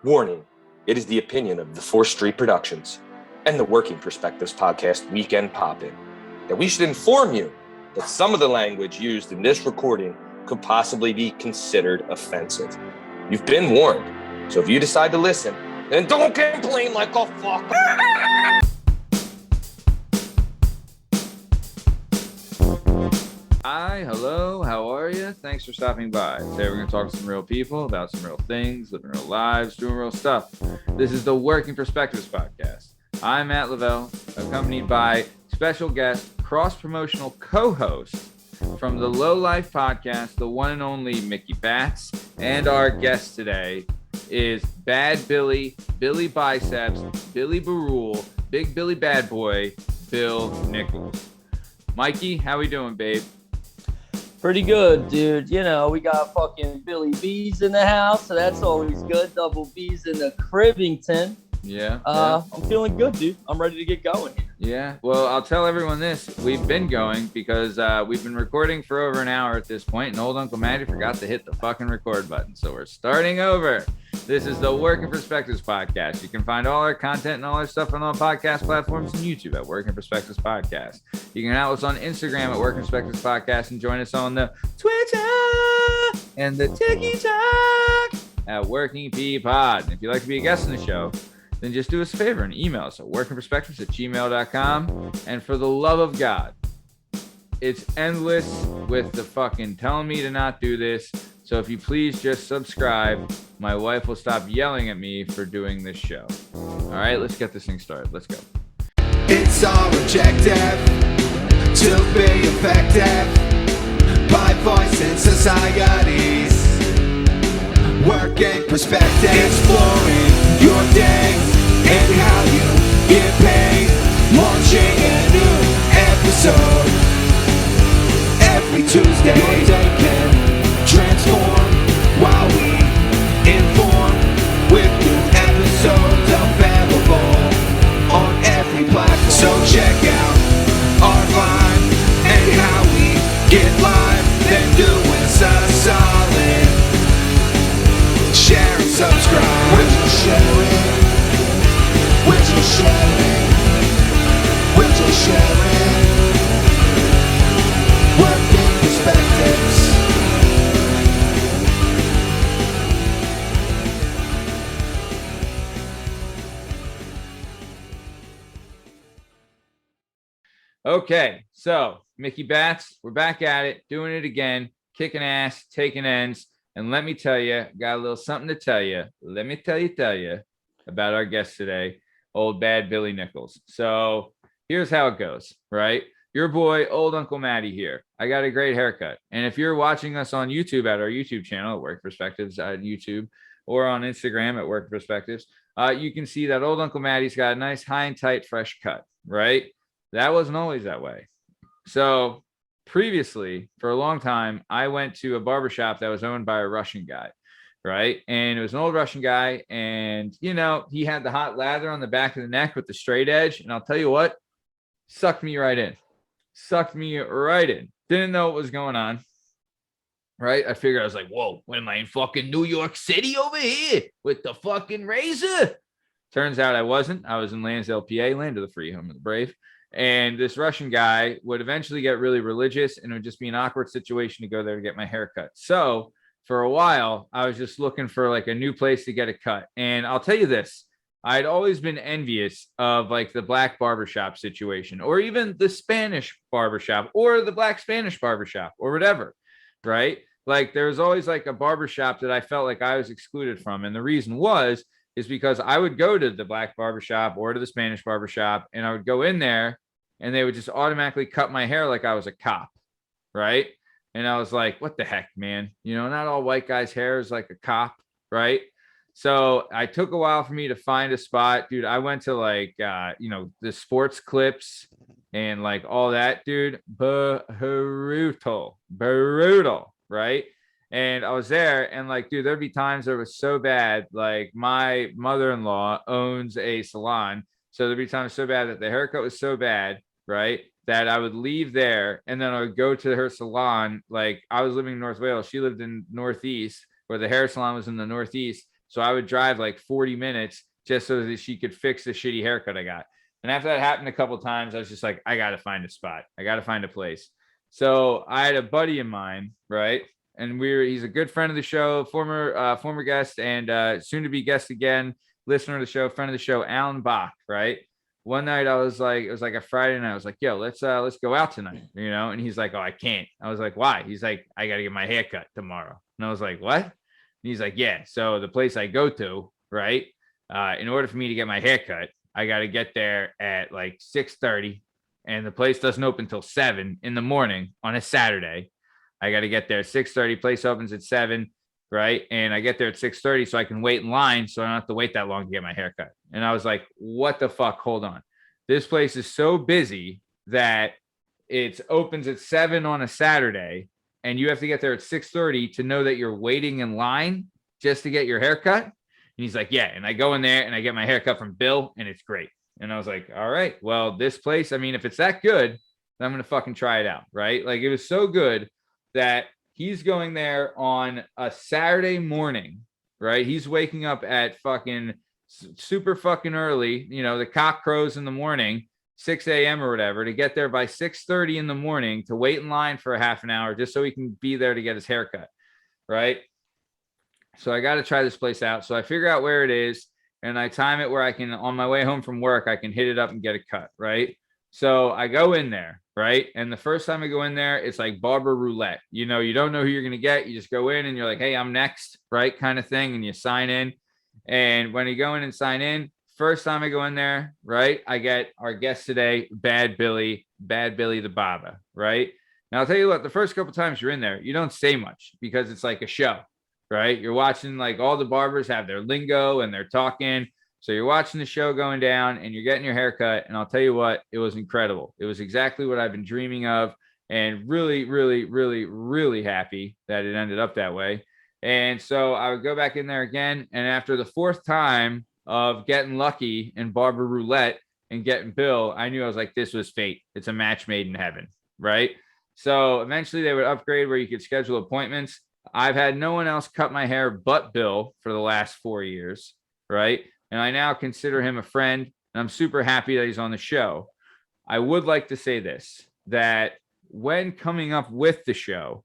Warning, it is the opinion of the 4th Street Productions and the Working Perspectives Podcast Weekend Pop-In that we should inform you that some of the language used in this recording could possibly be considered offensive. You've been warned, so if you decide to listen, then don't complain like a fucker. Hi, hello, how are you? Thanks for stopping by. Today we're going to talk to some real people about some real things, living real lives, doing real stuff. This is the Working Perspectives Podcast. I'm Matt Lavelle, accompanied by special guest, cross-promotional co-host from the Low Life Podcast, the one and only Mickey Bats. And our guest today is Bad Billy, Billy Biceps, Billy Barule, Big Billy Bad Boy, Bill Nichols. Mikey, how we doing, babe? Pretty good, dude. You know, we got fucking Billy B's in the house, so that's always good. Double B's in the Cribbington. Yeah. I'm feeling good, dude. I'm ready to get going here. Yeah. Well, I'll tell everyone this. We've been going because we've been recording for over an hour at this point, and Old Uncle Matty forgot to hit the fucking record button. So we're starting over. This is the Working Perspectives Podcast. You can find all our content and all our stuff on all podcast platforms and YouTube at Working Perspectives Podcast. You can follow us on Instagram at Working Perspectives Podcast and join us on the Twitter and the TikTok at Working P Pod. And if you'd like to be a guest on the show, then just do us a favor and email us at workingperspectives@gmail.com. And for the love of God, it's endless with the fucking telling me to not do this. So if you please just subscribe, my wife will stop yelling at me for doing this show. All right, let's get this thing started. Let's go. It's our objective to be effective by voicing societies. Working perspective, exploring your day and how you get paid. Launching a new episode every Tuesday. Your day can transform while we inform with new episodes available on every platform. So check out our line and how we get live. Then do us a solid. Share and subscribe. We're just sharing. We're just sharing. We're just sharing. Working perspectives. Okay, so Mickey Bats, we're back at it, doing it again, kicking ass, taking ends. And let me tell you, got a little something to tell you. Let me tell you about our guest today, old bad Billy Nichols. So here's how it goes, right? Your boy, Old Uncle Matty here. I got a great haircut. And if you're watching us on YouTube at our YouTube channel, at Work Perspectives at YouTube, or on Instagram at Work Perspectives, you can see that Old Uncle Matty's got a nice high and tight fresh cut, right? That wasn't always that way. So previously, for a long time, I went to a barbershop that was owned by a Russian guy, right? And it was an old Russian guy. And, you know, he had the hot lather on the back of the neck with the straight edge. And I'll tell you what, sucked me right in. Didn't know what was going on, right? I figured, I was like, whoa, what am I in fucking New York City over here with the fucking razor? Turns out I wasn't. I was in Lansdale, PA, land of the free, home of the brave. And this Russian guy would eventually get really religious, and it would just be an awkward situation to go there to get my hair cut. So for a while, I was just looking for like a new place to get a cut. And I'll tell you this, I'd always been envious of like the black barbershop situation, or even the Spanish barbershop, or the black Spanish barbershop, or whatever, right? Like there was always like a barbershop that I felt like I was excluded from. And the reason is because I would go to the black barbershop or to the Spanish barbershop, and I would go in there and they would just automatically cut my hair like I was a cop, right? And I was like, what the heck, man? You know, not all white guys' hair is like a cop, right? So I took a while for me to find a spot, dude. I went to like, the sports clips and like all that, dude. Brutal, right? And I was there, and like, dude, there'd be times that it was so bad. Like my mother-in-law owns a salon. So there'd be times so bad that the haircut was so bad, right, that I would leave there and then I would go to her salon. Like I was living in North Wales. She lived in Northeast, where the hair salon was in the Northeast. So I would drive like 40 minutes just so that she could fix the shitty haircut I got. And after that happened a couple of times, I was just like, I got to find a spot. I got to find a place. So I had a buddy of mine, right? And he's a good friend of the show, former guest, and soon to be guest again, listener of the show, friend of the show, Alan Bach, right? One night I was like, it was like a Friday night. I was like, yo, let's go out tonight, you know? And he's like, oh, I can't. I was like, why? He's like, I got to get my hair cut tomorrow. And I was like, what? And he's like, yeah. So the place I go to, right? In order for me to get my hair cut, I got to get there at like 6:30, and the place doesn't open till 7 in the morning on a Saturday. I got to get there at 6:30. Place opens at 7, right? And I get there at 6:30 so I can wait in line so I don't have to wait that long to get my hair cut. And I was like, what the fuck? Hold on. This place is so busy that it opens at 7 on a Saturday, and you have to get there at 6:30 to know that you're waiting in line just to get your hair cut. And he's like, yeah. And I go in there and I get my hair cut from Bill, and it's great. And I was like, all right, well, this place, I mean, if it's that good, then I'm going to fucking try it out, right? Like, it was so good that he's going there on a Saturday morning, right? He's waking up at fucking super fucking early, you know, the cock crows in the morning, 6 a.m. or whatever, to get there by 6:30 in the morning to wait in line for a half an hour just so he can be there to get his haircut, right? So I got to try this place out. So I figure out where it is, and I time it where I can, on my way home from work, I can hit it up and get it cut, right? So I go in there, right? And the first time I go in there, it's like Barber roulette. You know, you don't know who you're going to get. You just go in and you're like, hey, I'm next, right? Kind of thing. And you sign in. And when you go in and sign in, first time I go in there, right, I get our guest today, Bad Billy the Barber, right? Now, I'll tell you what, the first couple times you're in there, you don't say much because it's like a show, right? You're watching, like, all the barbers have their lingo and they're talking. So you're watching the show going down and you're getting your haircut. And I'll tell you what, it was incredible. It was exactly what I've been dreaming of, and really, really, really, really happy that it ended up that way. And so I would go back in there again. And after the fourth time of getting lucky in Barber roulette and getting Bill, I knew, I was like, this was fate. It's a match made in heaven, right? So eventually they would upgrade where you could schedule appointments. I've had no one else cut my hair but Bill for the last 4 years, right? And I now consider him a friend, and I'm super happy that he's on the show. I would like to say this, that when coming up with the show,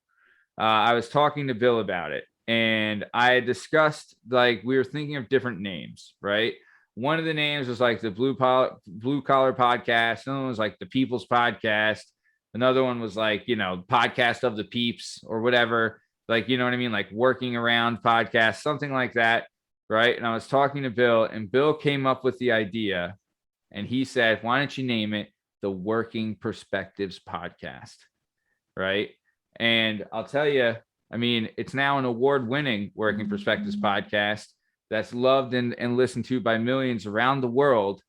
I was talking to Bill about it, and I had discussed, like, we were thinking of different names, right? One of the names was like the Blue Collar Podcast. Another one was like the People's Podcast. Another one was like, you know, Podcast of the Peeps or whatever. Like, you know what I mean? Like Working Around Podcast, something like that. Right. And I was talking to Bill, and Bill came up with the idea, and he said, why don't you name it the Working Perspectives Podcast? Right. And I'll tell you, I mean, it's now an award-winning Working Perspectives podcast that's loved and listened to by millions around the world.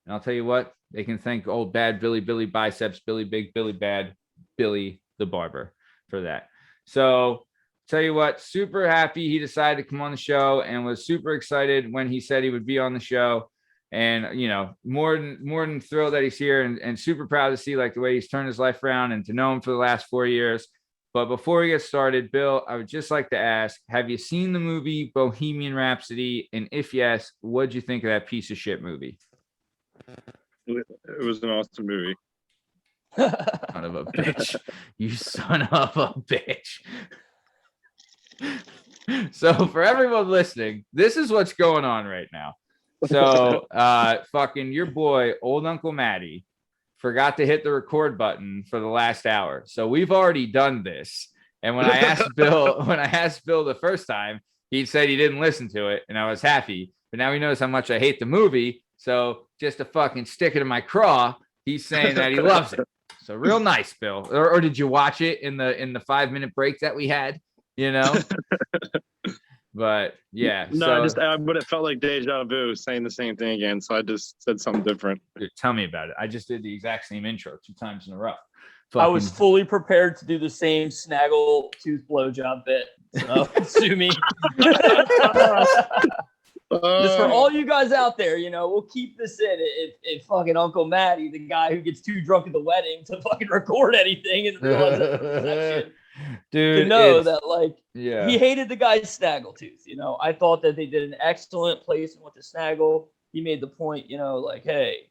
And I'll tell you what, they can thank old Bad Billy, Billy Biceps, Billy Big, Billy Bad, Billy the Barber for that. So tell you what, super happy he decided to come on the show, and was super excited when he said he would be on the show. And, you know, more than thrilled that he's here, and super proud to see, like, the way he's turned his life around and to know him for the last 4 years. But before we get started, Bill, I would just like to ask, have you seen the movie Bohemian Rhapsody? And if yes, what'd you think of that piece of shit movie? It was an awesome movie. Son of a bitch. You son of a bitch. So for everyone listening, this is what's going on right now. So fucking your boy, Old Uncle Matty, forgot to hit the record button for the last hour. So we've already done this. And when I asked Bill the first time, he said he didn't listen to it, and I was happy. But now he knows how much I hate the movie. So just to fucking stick it in my craw, he's saying that he loves it. So real nice, Bill. Or did you watch it in the 5-minute break that we had? You know? But yeah. No, but it felt like deja vu saying the same thing again. So I just said something different. Dude, tell me about it. I just did the exact same intro 2 times in a row. I was fully prepared to do the same snaggle tooth blowjob bit. So sue me. Just for all you guys out there, you know, we'll keep this in. If fucking Uncle Matty, the guy who gets too drunk at the wedding to fucking record anything and realize that, dude, to know that, like, Yeah. He hated the guy's snaggletooth. You know, I thought that they did an excellent placement with the snaggle. He made the point, you know, like, hey,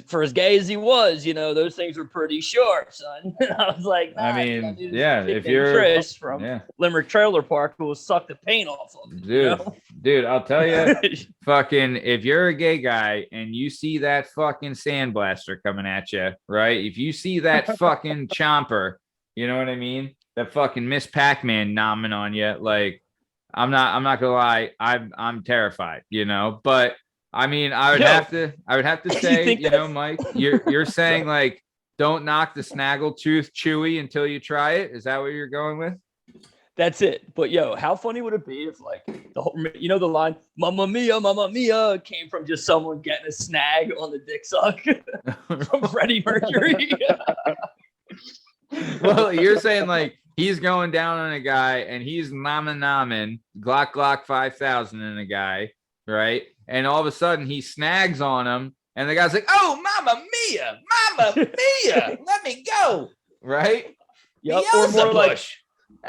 for as gay as he was, you know, those things were pretty short, son. And I was like, nah, I dude, mean, dude, yeah, chick if named you're Trish from yeah, Limerick Trailer Park who will suck the paint off of it, you know? dude, I'll tell you, fucking, if you're a gay guy and you see that fucking sandblaster coming at you, right? If you see that fucking chomper, you know what I mean? That fucking Miss Pac-Man nomming on you, like, I'm not gonna lie, I'm terrified, you know, but I mean, I would have to say, you know, Mike, you're saying like, don't knock the snaggletooth Chewy until you try it. Is that what you're going with? That's it. But yo, how funny would it be if like the whole, you know, the line "Mamma Mia" came from just someone getting a snag on the dick suck from Freddie Mercury? Well, you're saying like he's going down on a guy and he's nomming Glock 5000 in a guy, right? And all of a sudden he snags on him, and the guy's like, "Oh, Mamma Mia, let me go!" Right? Yep. Or more like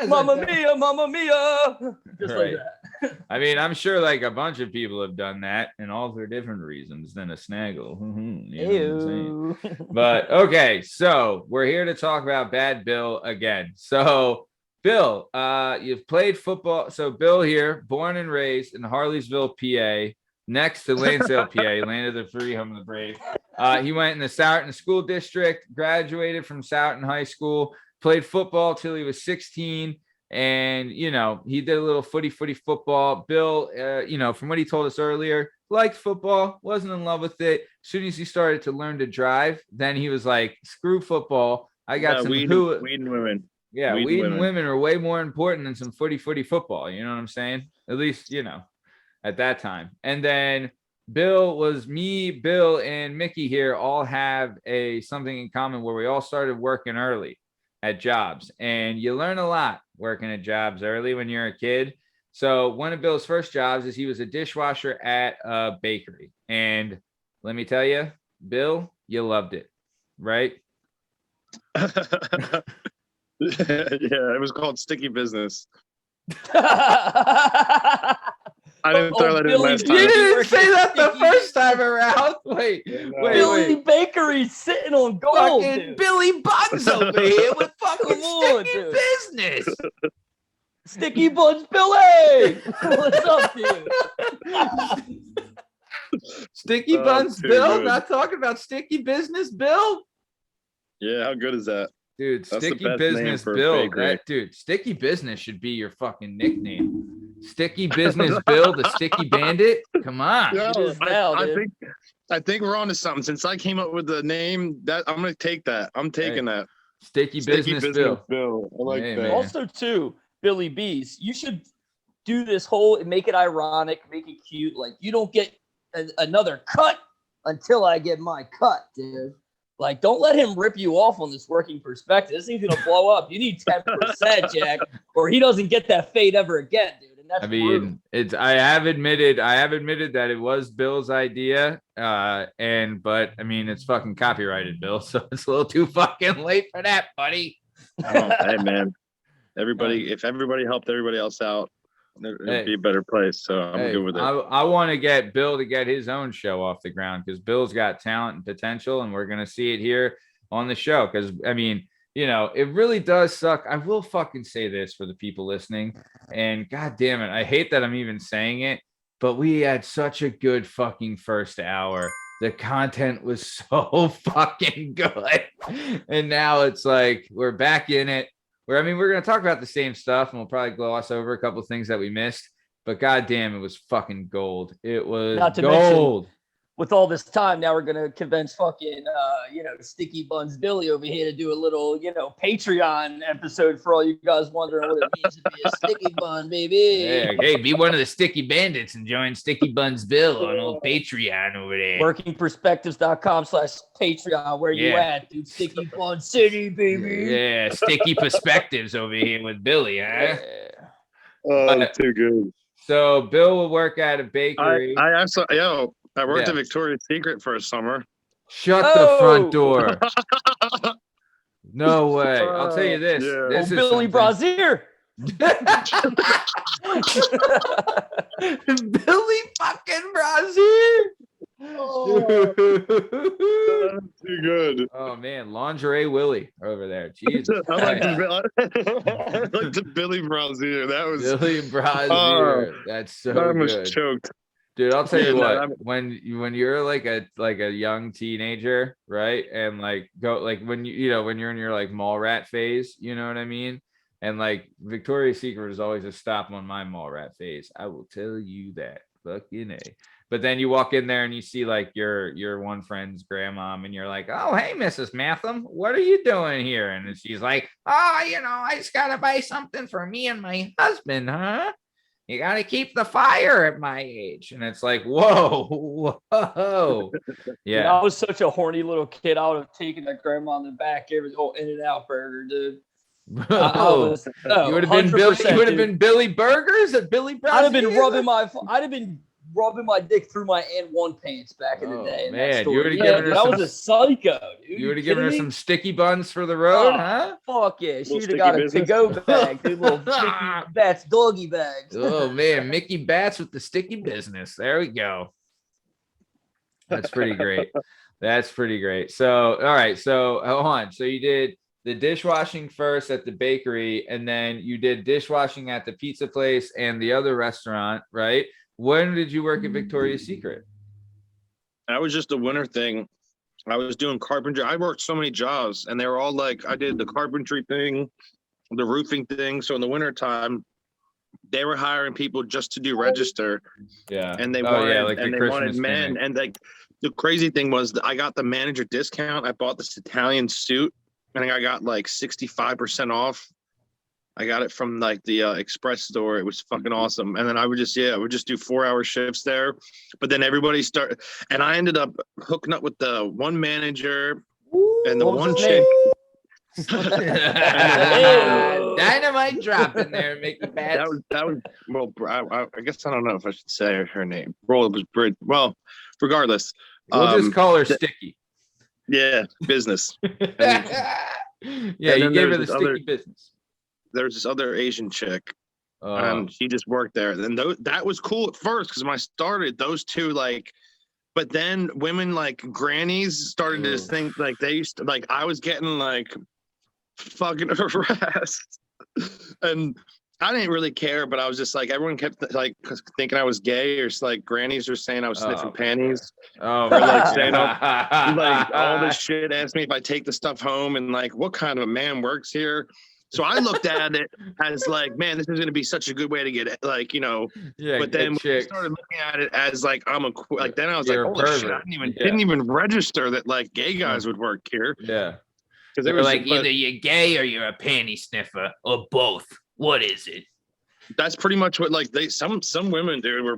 "Mamma Mia." Mia," just Right. like that. I mean, I'm sure like a bunch of people have done that, and all for different reasons than a snaggle. You know what I'm saying? But okay, so we're here to talk about Bad Bill again. So Bill, you've played football. So Bill here, born and raised in Harleysville, PA, next to Lansdale, PA, land of the free, home of the brave. He went in the Souterton School District, graduated from Souterton High School, played football till he was 16. And, you know, he did a little footy football. Bill, you know, from what he told us earlier, liked football, wasn't in love with it. As soon as he started to learn to drive, then he was like, screw football. I got some weed and women. Yeah, weed and women are way more important than some footy football. You know what I'm saying? At least, you know, at that time. And then Bill, and Mickey here all have something in common where we all started working early at jobs, and you learn a lot working at jobs early when you're a kid. So one of Bill's first jobs is he was a dishwasher at a bakery. And let me tell you, Bill, you loved it, right? Yeah, it was called Sticky Business. I didn't throw that in last time. You didn't say that the first time around. Wait. Billy Bakery's sitting on gold. Fucking Billy Buns over here with fucking on, Sticky dude. Business. Sticky Buns Billy. What's up, dude? Sticky Buns Bill? Good. Not talking about Sticky Business Bill? Yeah, how good is that? Dude, That's the Sticky best name Business for a Bill. bakery. Dude, Sticky Business should be your fucking nickname. Sticky Business Bill, the Sticky Bandit? Come on. Yo, It is now, dude. I think we're on to something. Since I came up with the name, that I'm gonna take that. I'm taking that. Sticky Business Bill. I like Hey, that. man. Also, too, Billy B's, you should do this whole, make it ironic, make it cute. Like, you don't get another cut until I get my cut, dude. Like, don't let him rip you off on this working perspective. This thing's gonna blow up. You need 10%, Jack, or he doesn't get that fade ever again, dude. And that's I mean, I have admitted that it was Bill's idea. But I mean, it's fucking copyrighted, Bill, so it's a little too fucking late for that, buddy. Hey man, if everybody helped everybody else out, it'd be a better place. So I'm good with it. I want to get Bill to get his own show off the ground because Bill's got talent and potential, and we're gonna see it here on the show. Because I mean, you know, it really does suck. I will fucking say this for the people listening, and god damn it, I hate that I'm even saying it, but we had such a good fucking first hour. The content was so fucking good, and now it's like we're back in it. We're going to talk about the same stuff, and we'll probably gloss over a couple of things that we missed. But goddamn, it was fucking gold. It was Not to gold. mention, with all this time, now we're gonna convince fucking Sticky Buns Billy over here to do a little, Patreon episode for all you guys wondering what it means to be a sticky bun, baby. Yeah, hey, be one of the Sticky Bandits and join Sticky Buns Bill on old Patreon over there. Workingperspectives.com/Patreon. Where you at, dude? Sticky Bun City, baby. Yeah, Sticky Perspectives over here with Billy, huh? Yeah. Oh, too good. So Bill will work at a bakery. I worked at Victoria's Secret for a summer. Shut the front door. No way. I'll tell you this. Yeah. This is Billy something- Brazier. Billy fucking Brazier. Oh, that's too good. Oh man, lingerie Willie over there. Jesus, I like Christ. the Billy Brazier. That was Billy Brazier. That's so I almost good, choked. dude. I'll tell you Yeah, what. When you're like a young teenager, right, and like go like when when you're in your like mall rat phase, you know what I mean. And like Victoria's Secret is always a stop on my mall rat phase. I will tell you that. Fucking A. But then you walk in there and you see like your one friend's grandmom and you're like, oh, hey, Mrs. Matham, what are you doing here? And she's like, oh, I just got to buy something for me and my husband, huh? You got to keep the fire at my age. And it's like, whoa. Yeah. Dude, I was such a horny little kid. I would have taken that grandma in the back, every In-N-Out burger, dude. You would have been Billy. You would have been Billy Burgers at Billy Brown. I'd have been rubbing my dick through my N1 pants back in the day. Man, you would have given her. I was a psycho, dude. You would have given her some sticky buns for the road, huh? Fuck yeah, she would have got a to-go bag, dude. Little Mickey Bats doggy bags. Oh man, Mickey Bats with the sticky business. There we go. That's pretty great. That's pretty great. So, all right. So, hold on. So you did the dishwashing first at the bakery, and then you did dishwashing at the pizza place and the other restaurant, right? When did you work at Victoria's Secret? That was just a winter thing. I was doing carpentry. I worked so many jobs, and they were all like, I did the carpentry thing, the roofing thing. So in the winter time, they were hiring people just to do register. Yeah. And they wanted, like and they wanted men. And like the crazy thing was that I got the manager discount. I bought this Italian suit, and I got like 65% off. I got it from like the express store. It was fucking awesome. And then I would just do 4-hour shifts there. But then everybody started, and I ended up hooking up with the one manager and the one chick. Dynamite drop in there, Mickey Bats. That was well, I guess I don't know if I should say her name. Well, it was Brit. Well, regardless. We'll just call her Sticky. Yeah, business. Yeah, you gave her the sticky business. There was this other Asian chick, and she just worked there. And that was cool at first because when I started, those two like, but then women like grannies started to think like they used to like I was getting like fucking harassed, and I didn't really care, but I was just like everyone kept like thinking I was gay, or like grannies were saying I was sniffing panties. Oh, or like saying like all this shit. Asked me if I take the stuff home and like what kind of a man works here. So I looked at it as like, man, this is going to be such a good way to get it, like, Yeah. But then when I started looking at it as like then I was like, holy shit, I didn't even register that like gay guys would work here. Yeah. Because they were like, either you're gay or you're a panty sniffer or both. What is it? That's pretty much what like some women, dude, were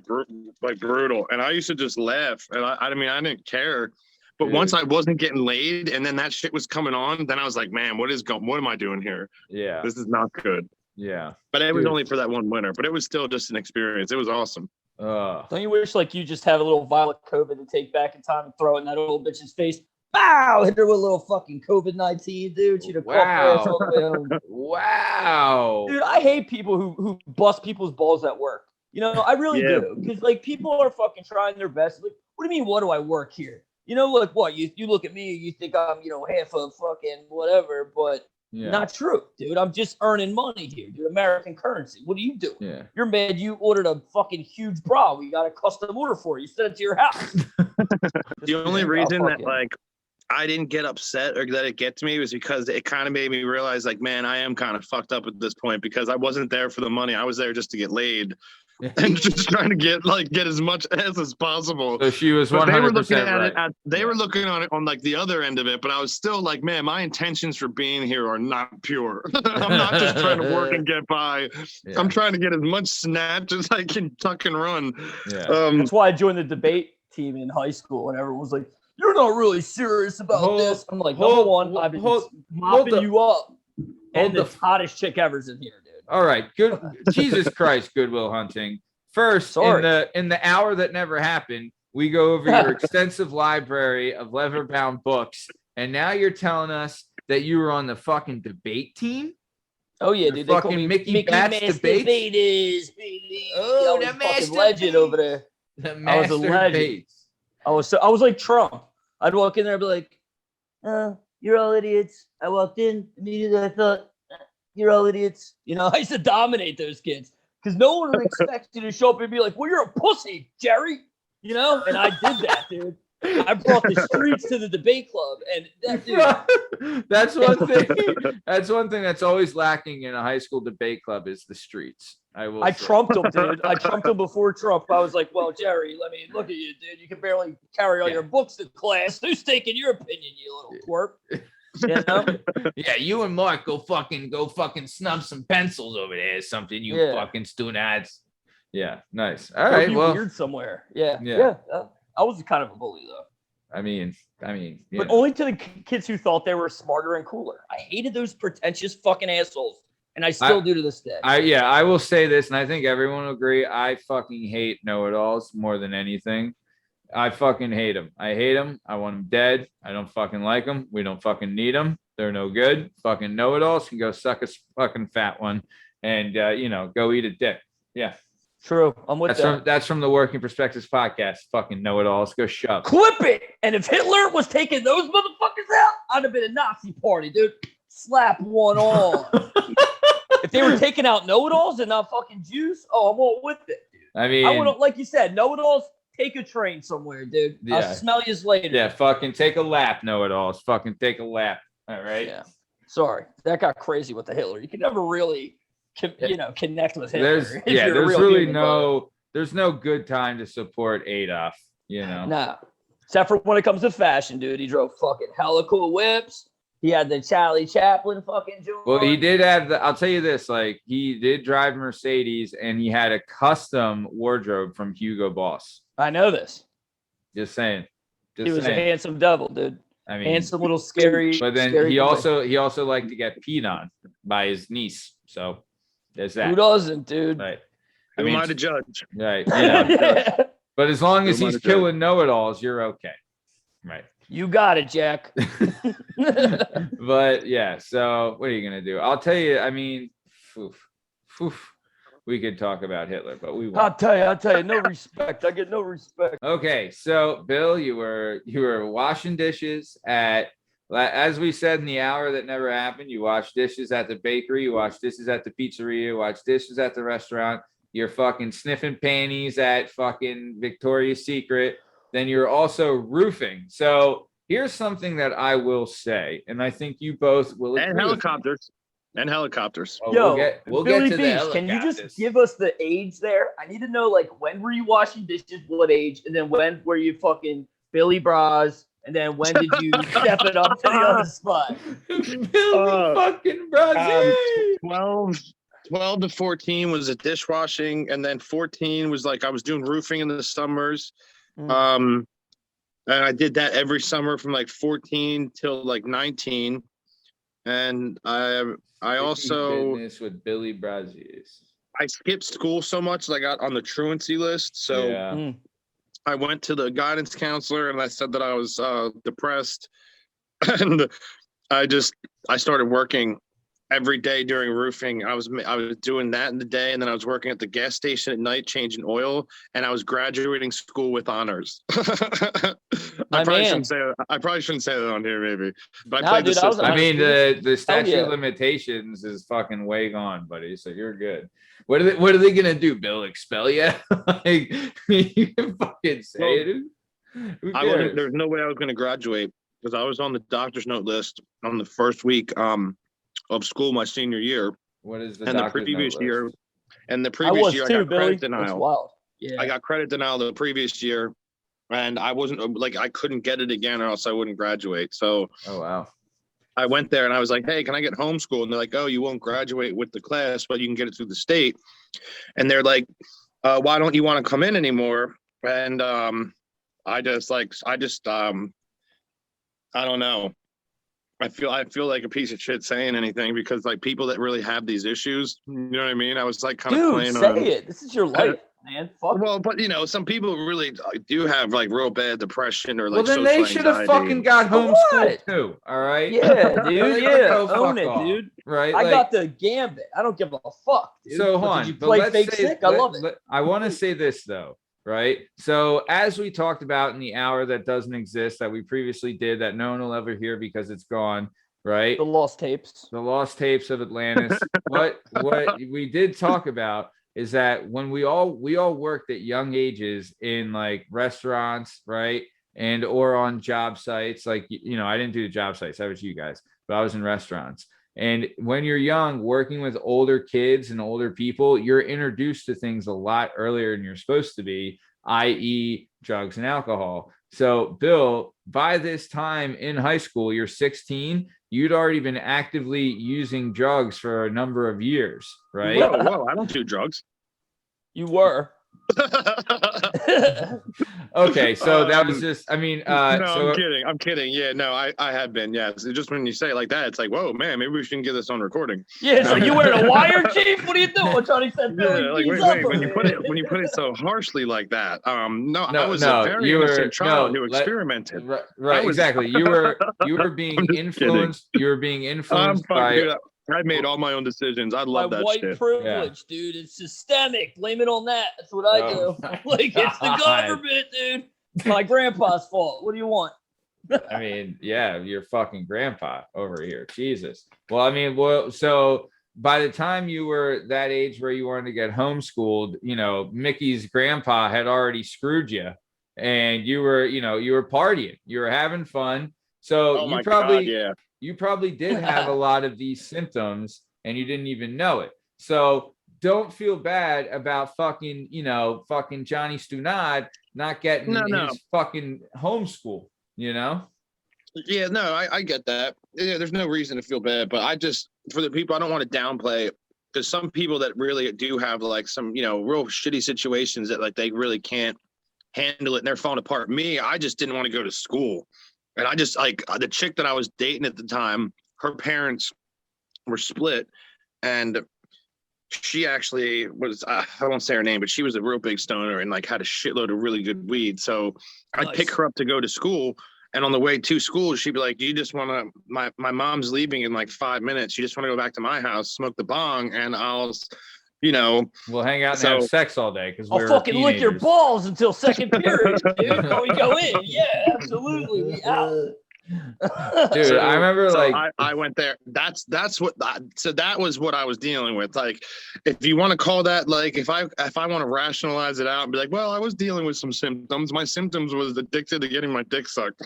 like brutal, and I used to just laugh, and I mean I didn't care. But once I wasn't getting laid, and then that shit was coming on, then I was like, man, what am I doing here? Yeah. This is not good. Yeah. But it was only for that one winter, but it was still just an experience. It was awesome. Don't you wish like you just have a little vial of COVID to take back in time and throw it in that old bitch's face? Bow! Hit her with a little fucking COVID-19, dude. She'd have Wow. Dude, I hate people who bust people's balls at work. I really do. Because like people are fucking trying their best. Like, what do you mean, what do I work here? Like what? You look at me, you think I'm, half a fucking whatever, but not true, dude. I'm just earning money here, dude. American currency. What are you doing? Yeah. You're mad you ordered a fucking huge bra. We got a custom order for you. Send it to your house. The only reason that like I didn't get upset or let it get to me was because it kind of made me realize like, man, I am kind of fucked up at this point because I wasn't there for the money. I was there just to get laid. And just trying to get as much as possible. So she was 100% they were looking at right. it. They were looking on it on like the other end of it, but I was still like, man, my intentions for being here are not pure. I'm not just trying to work and get by. Yeah. I'm trying to get as much snatch as I can tuck and run. Yeah. That's why I joined the debate team in high school, and everyone was like, "You're not really serious about this." I'm like, number one, I've been mopping you up, and the hottest chick ever's in here. All right, good. Jesus Christ, Goodwill Hunting. First, in the hour that never happened, we go over your extensive library of leather-bound books, and now you're telling us that you were on the fucking debate team? Oh yeah, The dude. They call fucking me Mickey Bats debates. Debaters, baby. Oh, I was the a fucking master legend over there. The I was a master legend. Bates. I was like Trump. I'd walk in there and be like, you're all idiots. I walked in, immediately I thought, you're all idiots. You know, I used to dominate those kids because no one would expect you to show up and be like, well, you're a pussy, Jerry. You know? And I did that, dude. I brought the streets to the debate club. And that dude. That's one thing. That's one thing that's always lacking in a high school debate club is the streets. I trumped him, dude. I trumped him before Trump. I was like, well, Jerry, let me look at you, dude. You can barely carry all your books to class. Who's taking your opinion, you little twerp? You know? Yeah, you and Mark go fucking snub some pencils over there or something, you fucking student ads. Yeah, nice. All right, well, weird somewhere. Yeah. I was kind of a bully though. I mean, but only to the kids who thought they were smarter and cooler. I hated those pretentious fucking assholes, and I still do to this day. I will say this, and I think everyone will agree. I fucking hate know-it-alls more than anything. I fucking hate them. I hate them. I want them dead. I don't fucking like them. We don't fucking need them. They're no good. Fucking know-it-alls can go suck a fucking fat one, and go eat a dick. Yeah. True. I'm with that. That's from the Working Perspectives podcast. Fucking know-it-alls. Go shove. Clip it. And if Hitler was taking those motherfuckers out, I'd have been a Nazi party, dude. Slap one on. If they were taking out know-it-alls and not fucking Jews, I'm all with it, dude. I mean, I would, like you said, know-it-alls, take a train somewhere, dude. Yeah. I'll smell you later. Yeah, fucking take a lap, know-it-alls. Fucking take a lap. All right? Yeah. Sorry. That got crazy with the Hitler. You can never really... connect with him. There's no good time to support Adolf, Nah. Except for when it comes to fashion, dude. He drove fucking hella cool whips. He had the Charlie Chaplin fucking joint. Well, he did have I'll tell you this, like he did drive Mercedes and he had a custom wardrobe from Hugo Boss. I know this. Just saying. He was a handsome devil, dude. I mean, handsome little scary. But then scary he also liked to get peed on by his niece. So there's that. Who doesn't, dude? Right. Who am I to judge? Right. Yeah. But as long as he's killing know-it-alls, you're okay. Right. You got it, Jack. But yeah, so what are you gonna do? I'll tell you. I mean, we could talk about Hitler, but we won't. I'll tell you, no respect. I get no respect. Okay, so Bill, you were washing dishes as we said in the hour that never happened. You washed dishes at the bakery, you washed dishes at the pizzeria, you washed dishes at the restaurant. You're fucking sniffing panties at fucking Victoria's Secret. Then you're also roofing. So here's something that I will say, and I think you both will agree. And helicopters. And helicopters. Oh, Yo, we'll Billy get to Beach, the can you just give us the age there? I need to know, like, when were you washing dishes, what age, and then when were you fucking Billy Bras, and then when did you step it up to the other spot? Billy fucking Bras. 12 to 14 was a dishwashing, and then 14 was like I was doing roofing in the summers. And I did that every summer from like 14 till like 19. And I also business with Billy Braziers. I skipped school so much that I got on the truancy list. So I went to the guidance counselor and I said that I was depressed, and I started working every day during roofing. I was doing that in the day, and then I was working at the gas station at night changing oil, and I was graduating school with honors. I probably shouldn't say that on here, maybe. But I played the system. I mean, the statute of limitations is fucking way gone, buddy. So you're good. What are they gonna do, Bill? Expel you? Like, you can fucking say it. There's no way I was gonna graduate because I was on the doctor's note list on the first week of school my senior year. What is the previous year? And the previous year I got credit denial. That's wild. Yeah. I got credit denial the previous year, and I wasn't like I couldn't get it again or else I wouldn't graduate. So oh wow. I went there and I was like, hey, can I get homeschool? And they're like, oh, you won't graduate with the class, but you can get it through the state. And they're like, why don't you want to come in anymore? And I don't know. I feel like a piece of shit saying anything because like people that really have these issues, you know what I mean? I was like kind of playing say it. This is your life. man. Fuck. Well, but some people really do have like real bad depression or like. Well, then they should have fucking got homeschooled too. All right. Yeah, dude. Yeah, own it, off, dude. Right. I got the gambit. I don't give a fuck, dude. So, But hon, did you but play let's fake say, sick? I love it. I want to say this though, right? So, as we talked about in the hour that doesn't exist, that we previously did, that no one will ever hear because it's gone, right? The lost tapes. The lost tapes of Atlantis. what we did talk about is that when we all worked at young ages in like restaurants, right? And or on job sites, like, I didn't do the job sites, that was you guys, but I was in restaurants. And when you're young, working with older kids and older people, you're introduced to things a lot earlier than you're supposed to be, i.e. drugs and alcohol. So, Bill, by this time in high school, you're 16, you'd already been actively using drugs for a number of years, right? Whoa, I don't do drugs. You were. Okay, so that was just, I mean, no, I'm kidding. Yeah, no, I have been. Yeah, so just when you say it like that, it's like, whoa, man, maybe we shouldn't get this on recording. Yeah, so you wearing a wire, Chief? What are you doing? Johnny said, yeah, like wait, when you put it so harshly like that, I was a very innocent child who experimented. Right, exactly. You were being influenced. You were being influenced by. Dude, I made all my own decisions. I love that white shit. privilege, dude. It's systemic. Blame it on that. That's what I do. Like, it's the government, dude. My grandpa's fault. What do you want? I mean, yeah, your fucking grandpa over here. Jesus. Well, I mean, so by the time you were that age where you wanted to get homeschooled, Mickey's grandpa had already screwed you, and you were partying. You were having fun. So you probably did have a lot of these symptoms and you didn't even know it. So don't feel bad about fucking Johnny Stunad not getting his fucking homeschool, Yeah, no, I get that. Yeah, there's no reason to feel bad, but I just, for the people, I don't want to downplay it. There's some people that really do have like some, real shitty situations that like they really can't handle it and they're falling apart. Me, I just didn't want to go to school. And I just like the chick that I was dating at the time, her parents were split. And she actually was, I won't say her name, but she was a real big stoner and like had a shitload of really good weed. So I'd pick her up to go to school. And on the way to school, she'd be like, "Do you just want to, my mom's leaving in like 5 minutes. You just want to go back to my house, smoke the bong, and I'll, we'll hang out and have sex all day because I'll fucking lick your balls until second period, dude. When we go in, yeah, absolutely, we out." Dude, I remember I went there. That's what. So that was what I was dealing with. Like, if you want to call that, like, if I want to rationalize it out and be like, well, I was dealing with some symptoms. My symptoms was addicted to getting my dick sucked.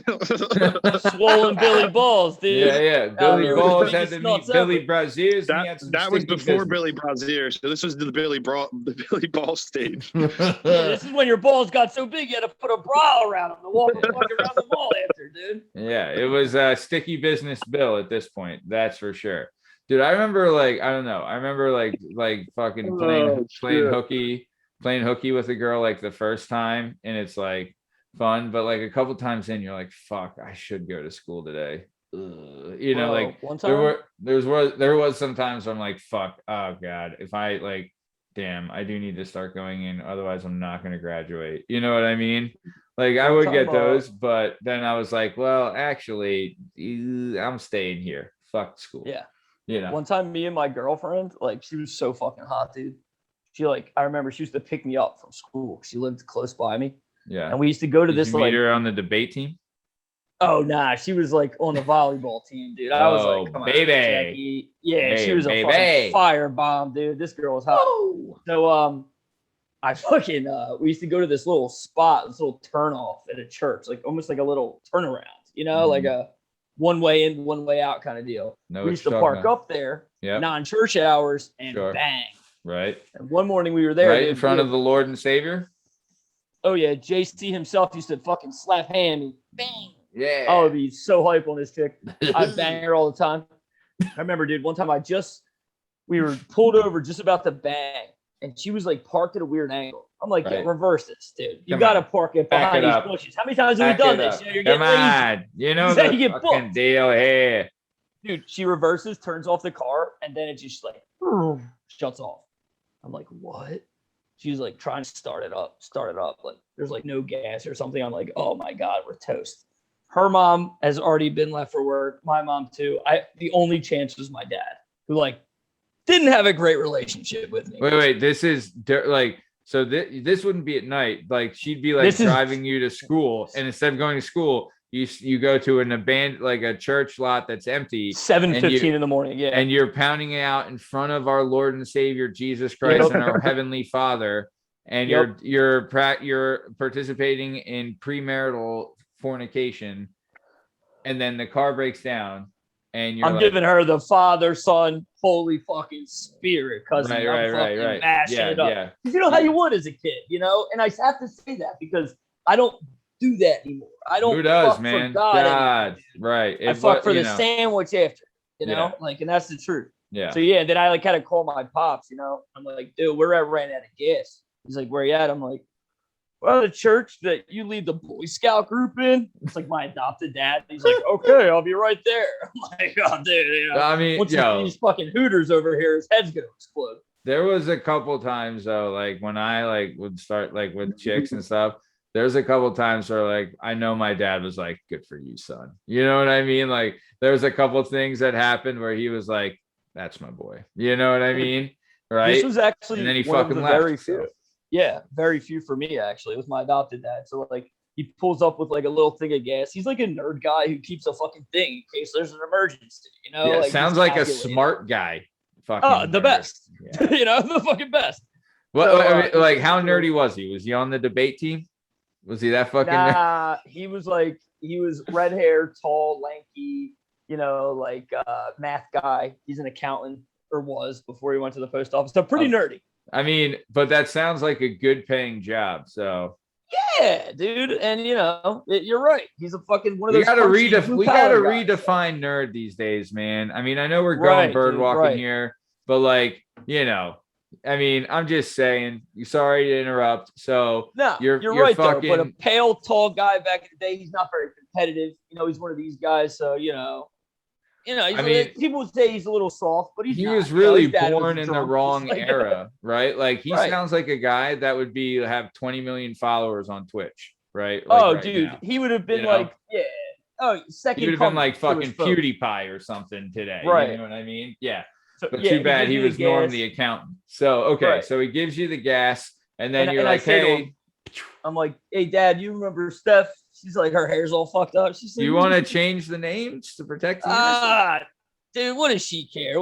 Swollen Billy balls, dude. Yeah. Billy Balls had to meet Billy Braziers. That was before Billy Braziers. So this was the Billy Ball stage. Yeah, this is when your balls got so big you had to put a bra around them to walk around the mall after, dude. Yeah. It was sticky business Bill at this point, that's for sure. Dude, I remember like fucking playing hooky with a girl like the first time, and it's like fun, but like a couple times in, you're like, fuck, I should go to school today. Like one time there was sometimes where I'm like, fuck, oh god, if I like, damn, I do need to start going in, otherwise I'm not going to graduate. You know what I mean? Like I would get those, but then I was like, well, actually, I'm staying here. Fuck school. Yeah. One time, me and my girlfriend, like, she was so fucking hot, dude. She I remember she used to pick me up from school. She lived close by me. Yeah. And we used to go to Did this. You meet her on the debate team? Oh nah, she was like on the volleyball team, dude. I was like, come baby. on, Jackie. Yeah, hey, she was a fucking firebomb, dude. This girl was hot. Oh. So I fucking we used to go to this little spot, this little turn off at a church, like almost like a little turnaround, like a one way in, one way out kind of deal. We used to park up there, non-church hours, and bang. Right. And one morning we were there, right in front of the Lord and Savior. Oh yeah, JC himself used to fucking slap hand, bang. Yeah. I would be so hype on this chick. I'd bang her all the time. I remember, dude, one time we were pulled over just about to bang. And she was like parked at a weird angle. I'm like, yeah, reverse this, dude. You got to park it behind these bushes. How many times have we done this? You're getting lazy. You know the you fucking deal here. Dude, she reverses, turns off the car, and then it just like shuts off. I'm like, what? She's like trying to start it up. Like there's like no gas or something. I'm like, oh my God, we're toast. Her mom has already been left for work. My mom too. The only chance was my dad, who like didn't have a great relationship with me. Wait. This is like, so this wouldn't be at night. Like she'd be like driving you to school, and instead of going to school, you go to an abandoned, like a church lot that's empty. 7:15 in the morning. Yeah. And you're pounding it out in front of our Lord and Savior Jesus Christ and our Heavenly Father, and you're participating in premarital fornication, and then the car breaks down, and I'm giving her the Father, Son, Holy fucking Spirit, cousin. Right. Mashing it up. Yeah. You know how you would as a kid, you know? And I have to say that because I don't do that anymore. I don't. Who does, fuck man? For God right. I fuck for the sandwich after, you know? Like, and that's the truth. Yeah. So yeah, then I like kind of call my pops, you know? I'm like, dude, we're running out of gas. He's like, where you at? I'm like, well, the church that you lead the Boy Scout group in. It's like my adopted dad. He's like, okay, I'll be right there. I'm like, oh, dude. You know, I mean, once these fucking hooters over here, his head's gonna explode. There was a couple times though, like when I like would start like with chicks and stuff. There's a couple times where like I know my dad was like, "Good for you, son." You know what I mean? Like there's a couple things that happened where he was like, "That's my boy." You know what I mean? Right? This was actually and then he one fucking of the left. very few. Yeah, very few for me actually. It was my adopted dad. So like he pulls up with like a little thing of gas. He's like a nerd guy who keeps a fucking thing in case there's an emergency. You know? Yeah, like, sounds like a smart guy. Fucking the best. Yeah. You know, the fucking best. What? So, I mean, like how nerdy was he? Was he on the debate team? Was he that fucking? Nah, he was red hair, tall, lanky, you know, like math guy. He's an accountant, or was before he went to the post office. So pretty nerdy. I mean, but that sounds like a good paying job. So yeah, dude. And you know, you're right. He's a fucking one of those. We gotta redefine nerd these days, man. I mean, I know we're going bird walking here, but like, you know, I mean, I'm just saying. Sorry to interrupt. So no, you're right fucking, though. But a pale, tall guy back in the day, he's not very competitive. You know, he's one of these guys. So you know, I mean, people would say he's a little soft, but he was really born in the wrong era, right? Like he sounds like a guy that would have 20 million followers on Twitch, right? Like dude, now. He would have been second. He would have been like fucking PewDiePie or something today, right? You know what I mean? Yeah. So, but too bad he was Norm the accountant. So okay, so he gives you the gas, and then you're like, hey. I'm like, hey, Dad, you remember Steph? She's like, her hair's all fucked up. She's like, you want to change the names to protect the dude, what does she care?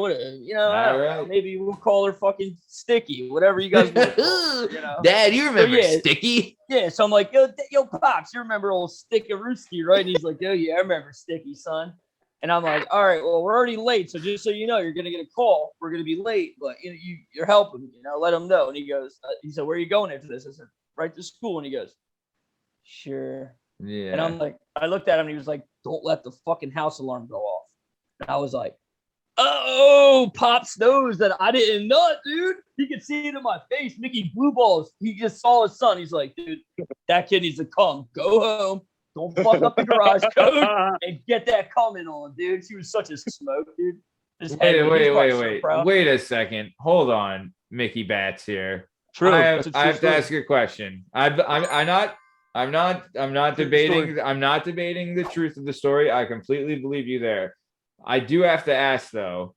Maybe we'll call her fucking Sticky, whatever you guys want. You know? Dad, you remember Sticky? Yeah, so I'm like, yo, Pops, you remember old Stickarooski, right? And he's like, yeah, I remember Sticky, son. And I'm like, all right, well, we're already late, so just so you know, you're gonna get a call. We're gonna be late, but you're helping, let him know. And he goes, he said, where are you going after this? I said, right to school. And he goes, sure. Yeah. And I'm like, I looked at him and he was like, don't let the fucking house alarm go off. And I was like, oh, Pops knows that I didn't know it, dude. He could see it in my face. Mickey Blue Balls. He just saw his son. He's like, dude, that kid needs to come. Go home. Don't fuck up the garage code and get that coming on, dude. She was such a smoke, dude. Wait a second. Hold on, Mickey Bats here. True. I have to ask you a question. I'm not debating. I'm not debating the truth of the story. I completely believe you there. I do have to ask though.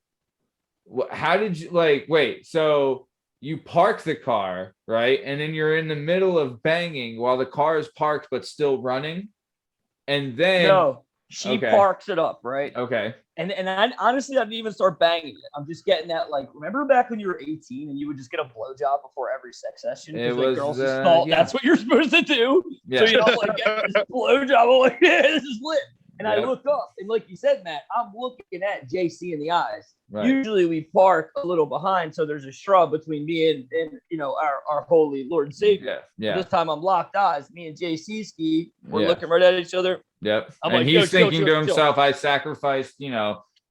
How did you wait? So you park the car, right? And then you're in the middle of banging while the car is parked but still running. And then no, she parks it up, right? Okay. And I honestly I didn't even start banging it. I'm just getting that remember back when you were 18 and you would just get a blowjob before every sex session? It was girls just thought that's what you're supposed to do. Yeah. So get this blowjob. I'm like, yeah, this is lit. And I look up, and like you said, Matt, I'm looking at JC in the eyes. Right. Usually we park a little behind, so there's a shrub between me and our holy Lord and Savior. Yeah. This time I'm locked eyes. Me and JC ski. We're looking right at each other. Yep. And he's thinking to himself, I sacrificed,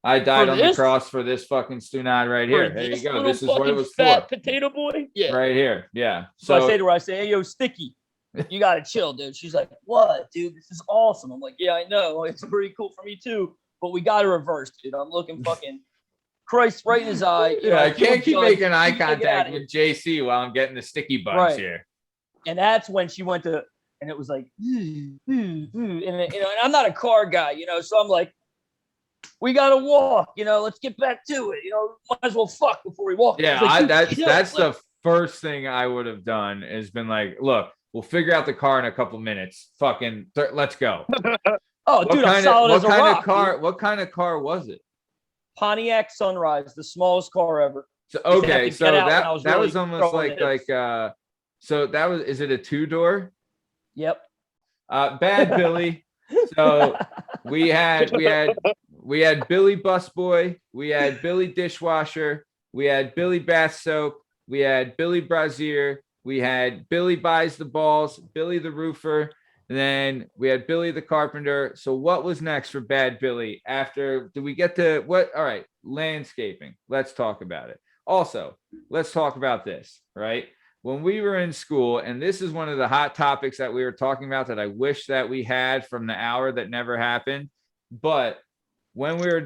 I died on the cross for this fucking stunad right here. There you go. This is what it was fat for. Potato boy. Yeah. Right here. Yeah. So I say to her, hey, yo, Sticky. You gotta chill, dude. She's like, what, dude? This is awesome. I'm like, yeah, I know. It's pretty cool for me too. But we gotta reverse, dude. I'm looking fucking Christ right in his eye. You know, I can't keep judge, making eye you gotta get contact outta with here. JC while I'm getting the sticky buns Right. here. And that's when she went to, and it was like, and and I'm not a car guy, so I'm like, we gotta walk, let's get back to it, might as well fuck before we walk. Yeah, Like, that's the first thing I would have done is been like, look, we'll figure out the car in a couple minutes. Fucking, let's go. Oh, dude, I'm solid as a rock. Dude. What kind of car was it? Pontiac Sunrise, the smallest car ever. So okay, so that was almost so that was, is it a 2-door? Yep. Bad Billy. So we had Billy Busboy, we had Billy Dishwasher, we had Billy Bath Soap, we had Billy Brazier, we had Billy Buys the Balls, Billy the Roofer, and then we had Billy the Carpenter. So what was next for Bad Billy? After, did we get to what? All right, landscaping. Let's talk about it. Also, let's talk about this, right? When we were in school, and this is one of the hot topics that we were talking about that I wish that we had from the hour that never happened. But when we were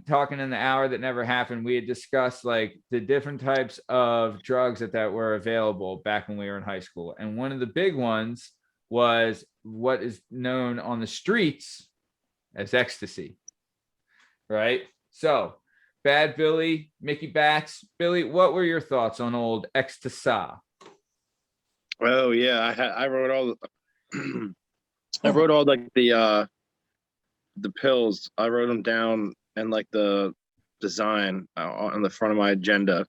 talking in the hour that never happened, we had discussed like the different types of drugs that were available back when we were in high school. And one of the big ones was what is known on the streets as ecstasy, right? So Bad Billy, Mickey Bats, Billy, what were your thoughts on old ecstasy? Oh yeah, I wrote all I wrote all like the pills. I wrote them down and like the design on the front of my agenda.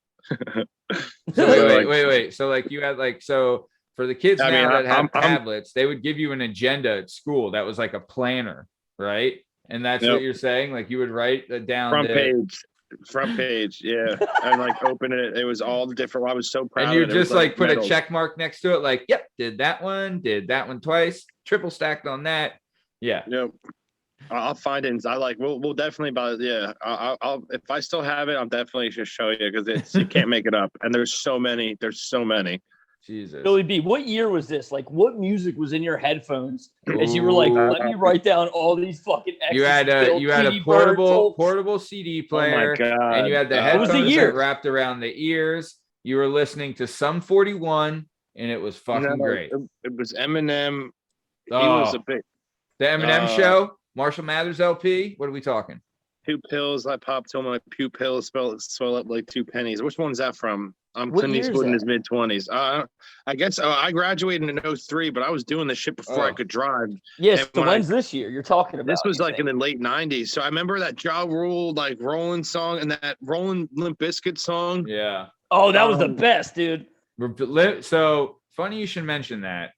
So wait. So like you had like, so for the kids that have tablets, they would give you an agenda at school that was like a planner, right? And that's what you're saying. Like you would write down front page, yeah, and like open it. It was all the different. I was so proud. And you just like put a check mark next to it, like, yep, did that one twice, triple stacked on that. Yeah. Yep. I'll find it. I like. We'll definitely buy it. Yeah. I'll if I still have it, I'll definitely just show you because you can't make it up. And there's so many. Jesus. Billy B, what year was this? Like, what music was in your headphones as you were like, let me write down all these fucking You had a portable CD player, and you had the headphones that wrapped around the ears. You were listening to Sum 41, and it was fucking great. It was Eminem. He was a big. The Eminem show, Marshall Mathers LP. What are we talking? 2 pills I popped till my pupils swell up like 2 pennies. Which one's that from? Clint Eastwood in his mid-20s. I guess I graduated in 03, but I was doing this shit before I could drive. Yes, so when's this year you're talking about? This was like in the late 90s. So I remember that Ja Rule, like Rollin' song and that Rollin' Limp Bizkit song. Yeah. Oh, that was the best, dude. So funny you should mention that.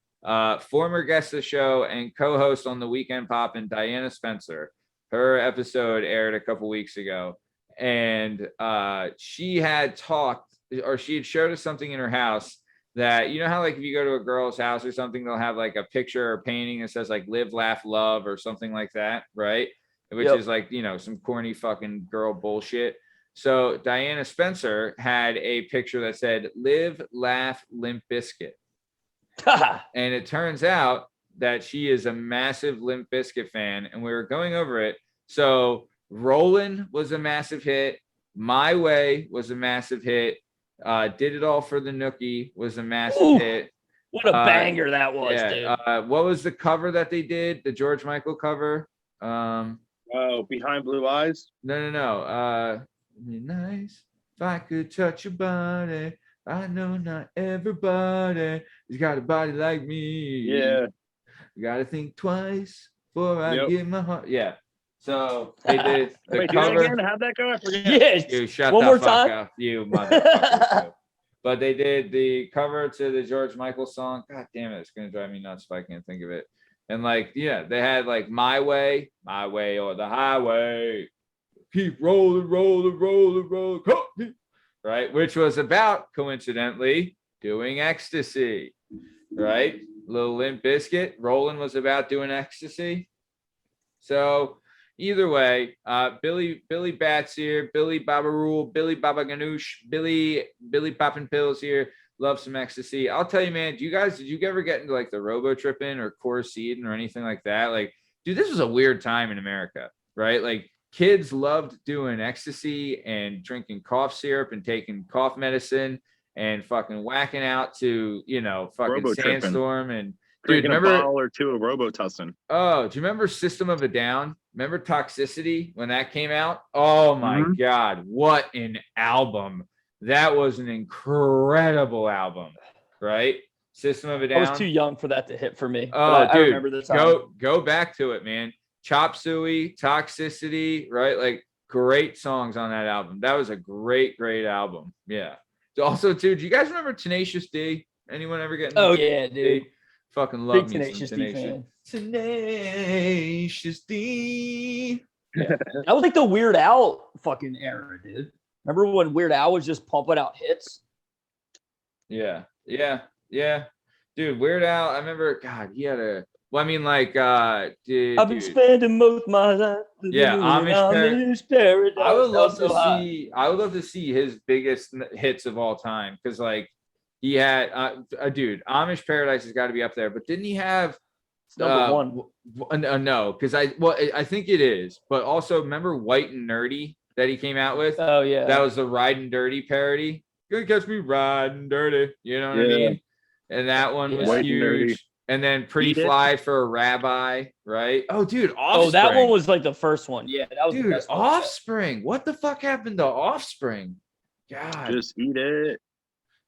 Former guest of the show and co-host on the Weekend Poppin', Diana Spencer. Her episode aired a couple weeks ago, and she had showed us something in her house that, you know how like if you go to a girl's house or something, they'll have like a picture or painting that says like live, laugh, love or something like that, right? Which is like, some corny fucking girl bullshit. So Diana Spencer had a picture that said live, laugh, Limp Bizkit. And it turns out that she is a massive Limp Bizkit fan, and we were going over it. So Rollin' was a massive hit. My Way was a massive hit. Did It All for the Nookie was a massive hit. What a banger that was, dude. What was the cover that they did? The George Michael cover? Behind Blue Eyes? No. Nice. If I could touch your body, I know not everybody has got a body like me. Yeah. You got to think twice before I get my heart. Yeah. So they did the cover. How'd that go? I forget. Yes. You shut One the more fuck time. up, you motherfucker. But they did the cover to the George Michael song. God damn it. It's going to drive me nuts if I can't think of it. And like, they had like My Way or the Highway. Keep rolling. Right. Which was about, coincidentally, doing ecstasy. Right. Little Limp Bizkit. Rollin' was about doing ecstasy. So either way, Billy Bats here, Billy Baba Rule, Billy Baba Ganoush, Billy popping pills here. Love some ecstasy. I'll tell you, man, did you ever get into like the robo tripping or core seeding or anything like that? Like, dude, this was a weird time in America, right? Like kids loved doing ecstasy and drinking cough syrup and taking cough medicine and fucking whacking out to, fucking Robo-tripping. Sandstorm and dude, Drinking remember a bottle or two of Robitussin. Oh, do you remember System of a Down? Remember Toxicity when that came out? Oh my God, what an album. That was an incredible album, right? System of a Down. I was too young for that to hit for me. Oh, I dude, remember this album. go back to it, man. Chop Suey, Toxicity, right? Like great songs on that album. That was a great album. Yeah. Also, too, do you guys remember Tenacious D? Anyone ever get? Oh yeah, dude. Fucking love Big me Tenacious some D Tenacious. fan. Tenacious D. Yeah. That was like the Weird Al fucking era, dude. Remember when Weird Al was just pumping out hits? Yeah. Dude, Weird Al, I remember, God, he had a, well, I mean, like, I've been spending most of my life. Yeah, Amish Paradise. I would love to see his biggest hits of all time. Cause like he had, dude, Amish Paradise has got to be up there, but didn't he have, It's number one. No, because I think it is, but also remember White and Nerdy that he came out with? Oh yeah, that was the Riding Dirty parody. Gonna catch me riding dirty, you know what I mean? And that one was White huge. And then Pretty Fly for a Rabbi, right? Oh, dude, Offspring. Oh, that one was like the first one. Yeah, that was dude. The best one. Offspring. What the fuck happened to Offspring? God, just eat it,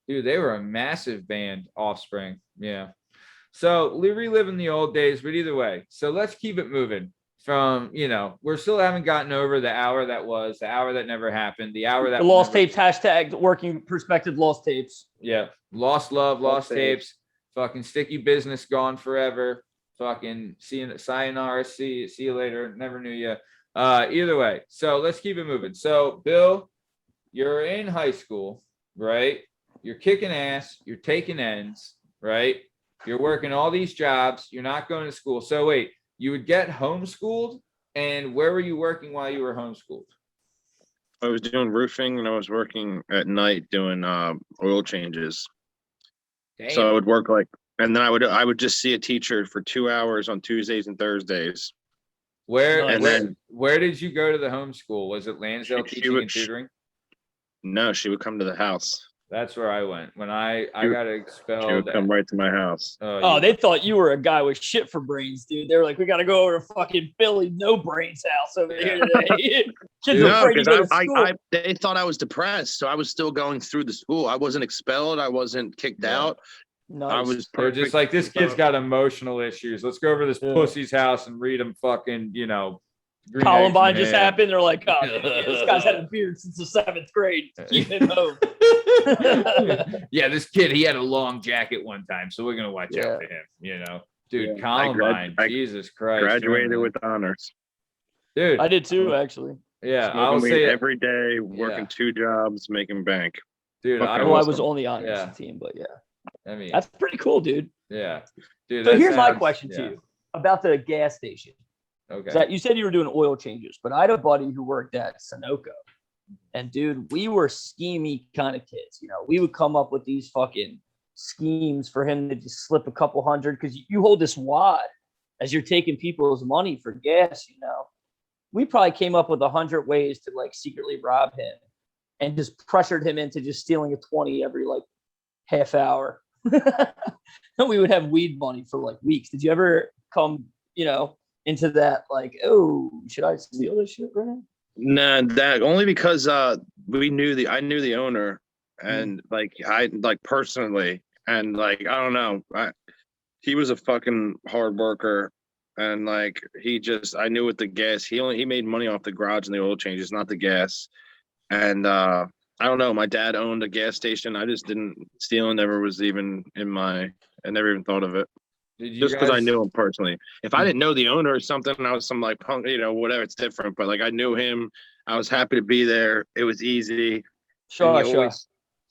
dude. They were a massive band, Offspring. Yeah. So reliving the old days, but either way. So let's keep it moving. From we're still haven't gotten over the hour that was, the hour that never happened, the hour that the lost tapes hashtag working perspective lost tapes. Yeah, lost love, lost tapes. Fucking sticky business gone forever. Fucking sayonara, see you later. Never knew you. Either way, so let's keep it moving. So Bill, you're in high school, right? You're kicking ass. You're taking ends, right? You're working all these jobs. You're not going to school. So wait. You would get homeschooled, and where were you working while you were homeschooled? I was doing roofing, and I was working at night doing oil changes. Damn. So I would work and then I would just see a teacher for 2 hours on Tuesdays and Thursdays. Where did you go to the homeschool? Was it Lansdale teaching and tutoring? No, she would come to the house. That's where I went when I got expelled. She would come right to my house. They thought you were a guy with shit for brains, dude. They were like, we got to go over to fucking Billy No Brains house over here today. They thought I was depressed, so I was still going through the school. I wasn't expelled. I wasn't kicked out. Nice. I was They're just like, this kid's got emotional issues. Let's go over to this pussy's house and read him fucking, Columbine just happened. They're like, oh, man, this guy's had a beard since the 7th grade. Keep him home. Yeah, this kid, he had a long jacket one time, so we're gonna watch out for him. Dude, Columbine, Jesus Christ, graduated with honors. Dude, I did too, actually. Yeah, I'll say every day, working 2 jobs, making bank. Dude, I was on the honors team, but I mean, that's pretty cool, dude. Yeah, dude. So here's my question to you about the gas station. Okay. You said you were doing oil changes, but I had a buddy who worked at Sunoco. And dude, we were schemy kind of kids. We would come up with these fucking schemes for him to just slip a couple hundred because you hold this wad as you're taking people's money for gas. We probably came up with 100 ways to like secretly rob him and just pressured him into just stealing a 20 every like half hour. And we would have weed money for like weeks. Did you ever come, into that like, oh, should I steal this shit right now? Nah, that only because I knew the owner and I personally, and I don't know, he was a fucking hard worker, and I knew with the gas he made money off the garage and the oil changes, not the gas. And I don't know, my dad owned a gas station. I just didn't steal, never was even I never even thought of it. Just because I knew him personally. If I didn't know the owner or something, I was some punk, whatever, it's different. But I knew him. I was happy to be there. It was easy. Sure.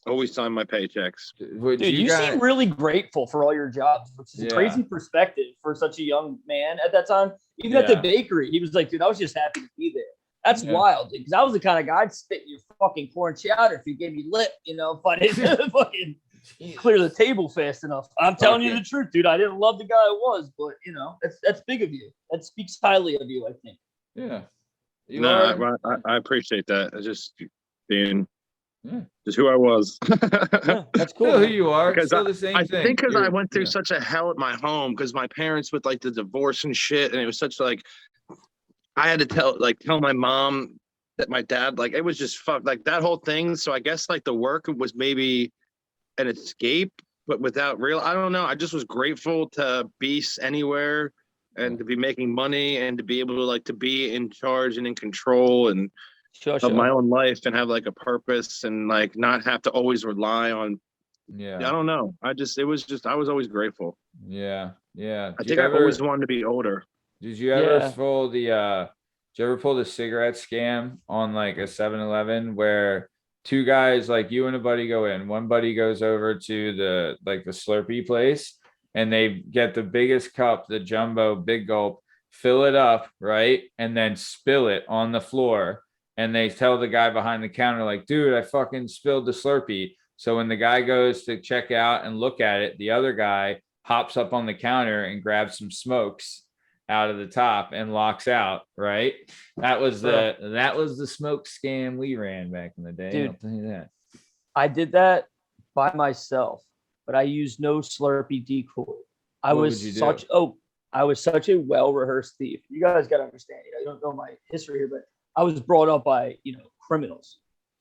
Always signed my paychecks. Dude, you seem really grateful for all your jobs, which is a crazy perspective for such a young man at that time. Even at the bakery, he was like, dude, I was just happy to be there. That's wild, dude. Because I was the kind of guy I'd spit in your fucking corn chowder if you gave me lip, if I didn't fucking clear the table fast enough. I'm telling you the truth, dude. I didn't love the guy I was, but that's big of you. That speaks highly of you, I think. You are? No, I appreciate that. It's just being Yeah. just who I was. Yeah, that's cool. Still who man. you are. Because Still the same I thing. think because I You're- went through yeah. such a hell at my home because my parents with like the divorce and shit, and it was such like I had to tell my mom that my dad like it was just fuck like that whole thing. So I guess like the work was maybe an escape, but without real. I don't know. I just was grateful to be anywhere and to be making money and to be able to like to be in charge and in control and Sure, of my sure. own life and have like a purpose and like not have to always rely on. I Yeah. don't know. I was always grateful. Yeah. Yeah. I think I always wanted to be older. Did you ever Yeah. pull the did you ever pull the cigarette scam on like a 7-Eleven where two guys like you and a buddy go in, one buddy goes over to the Slurpee place and they get the biggest cup, the jumbo big gulp, fill it up, right? And then spill it on the floor. And they tell the guy behind the counter, like, dude, I fucking spilled the Slurpee. So when the guy goes to check out and look at it, the other guy hops up on the counter and grabs some smokes out of the top and locks out, right? That was the smoke scam we ran back in the day. Dude. I'll tell you that. I did that by myself, but I used no Slurpee decoy. I What was would you do? I was such a well-rehearsed thief. You guys got to understand, you don't know my history here, but I was brought up by, criminals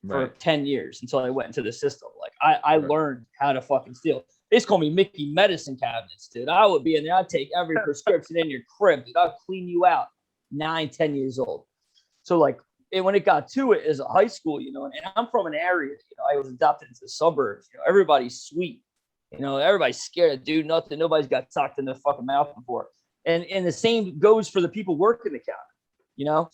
for Right. 10 years until I went into the system. Like I Right. learned how to fucking steal. They just call me Mickey Medicine Cabinets, dude. I would be in there. I'd take every prescription in your crib, dude. I'd clean you out 9, 10 years old. So when it got to it as a high school, and I'm from an area, I was adopted into the suburbs. Everybody's sweet. Everybody's scared to do nothing. Nobody's got socked in the fucking mouth before. And the same goes for the people working the counter,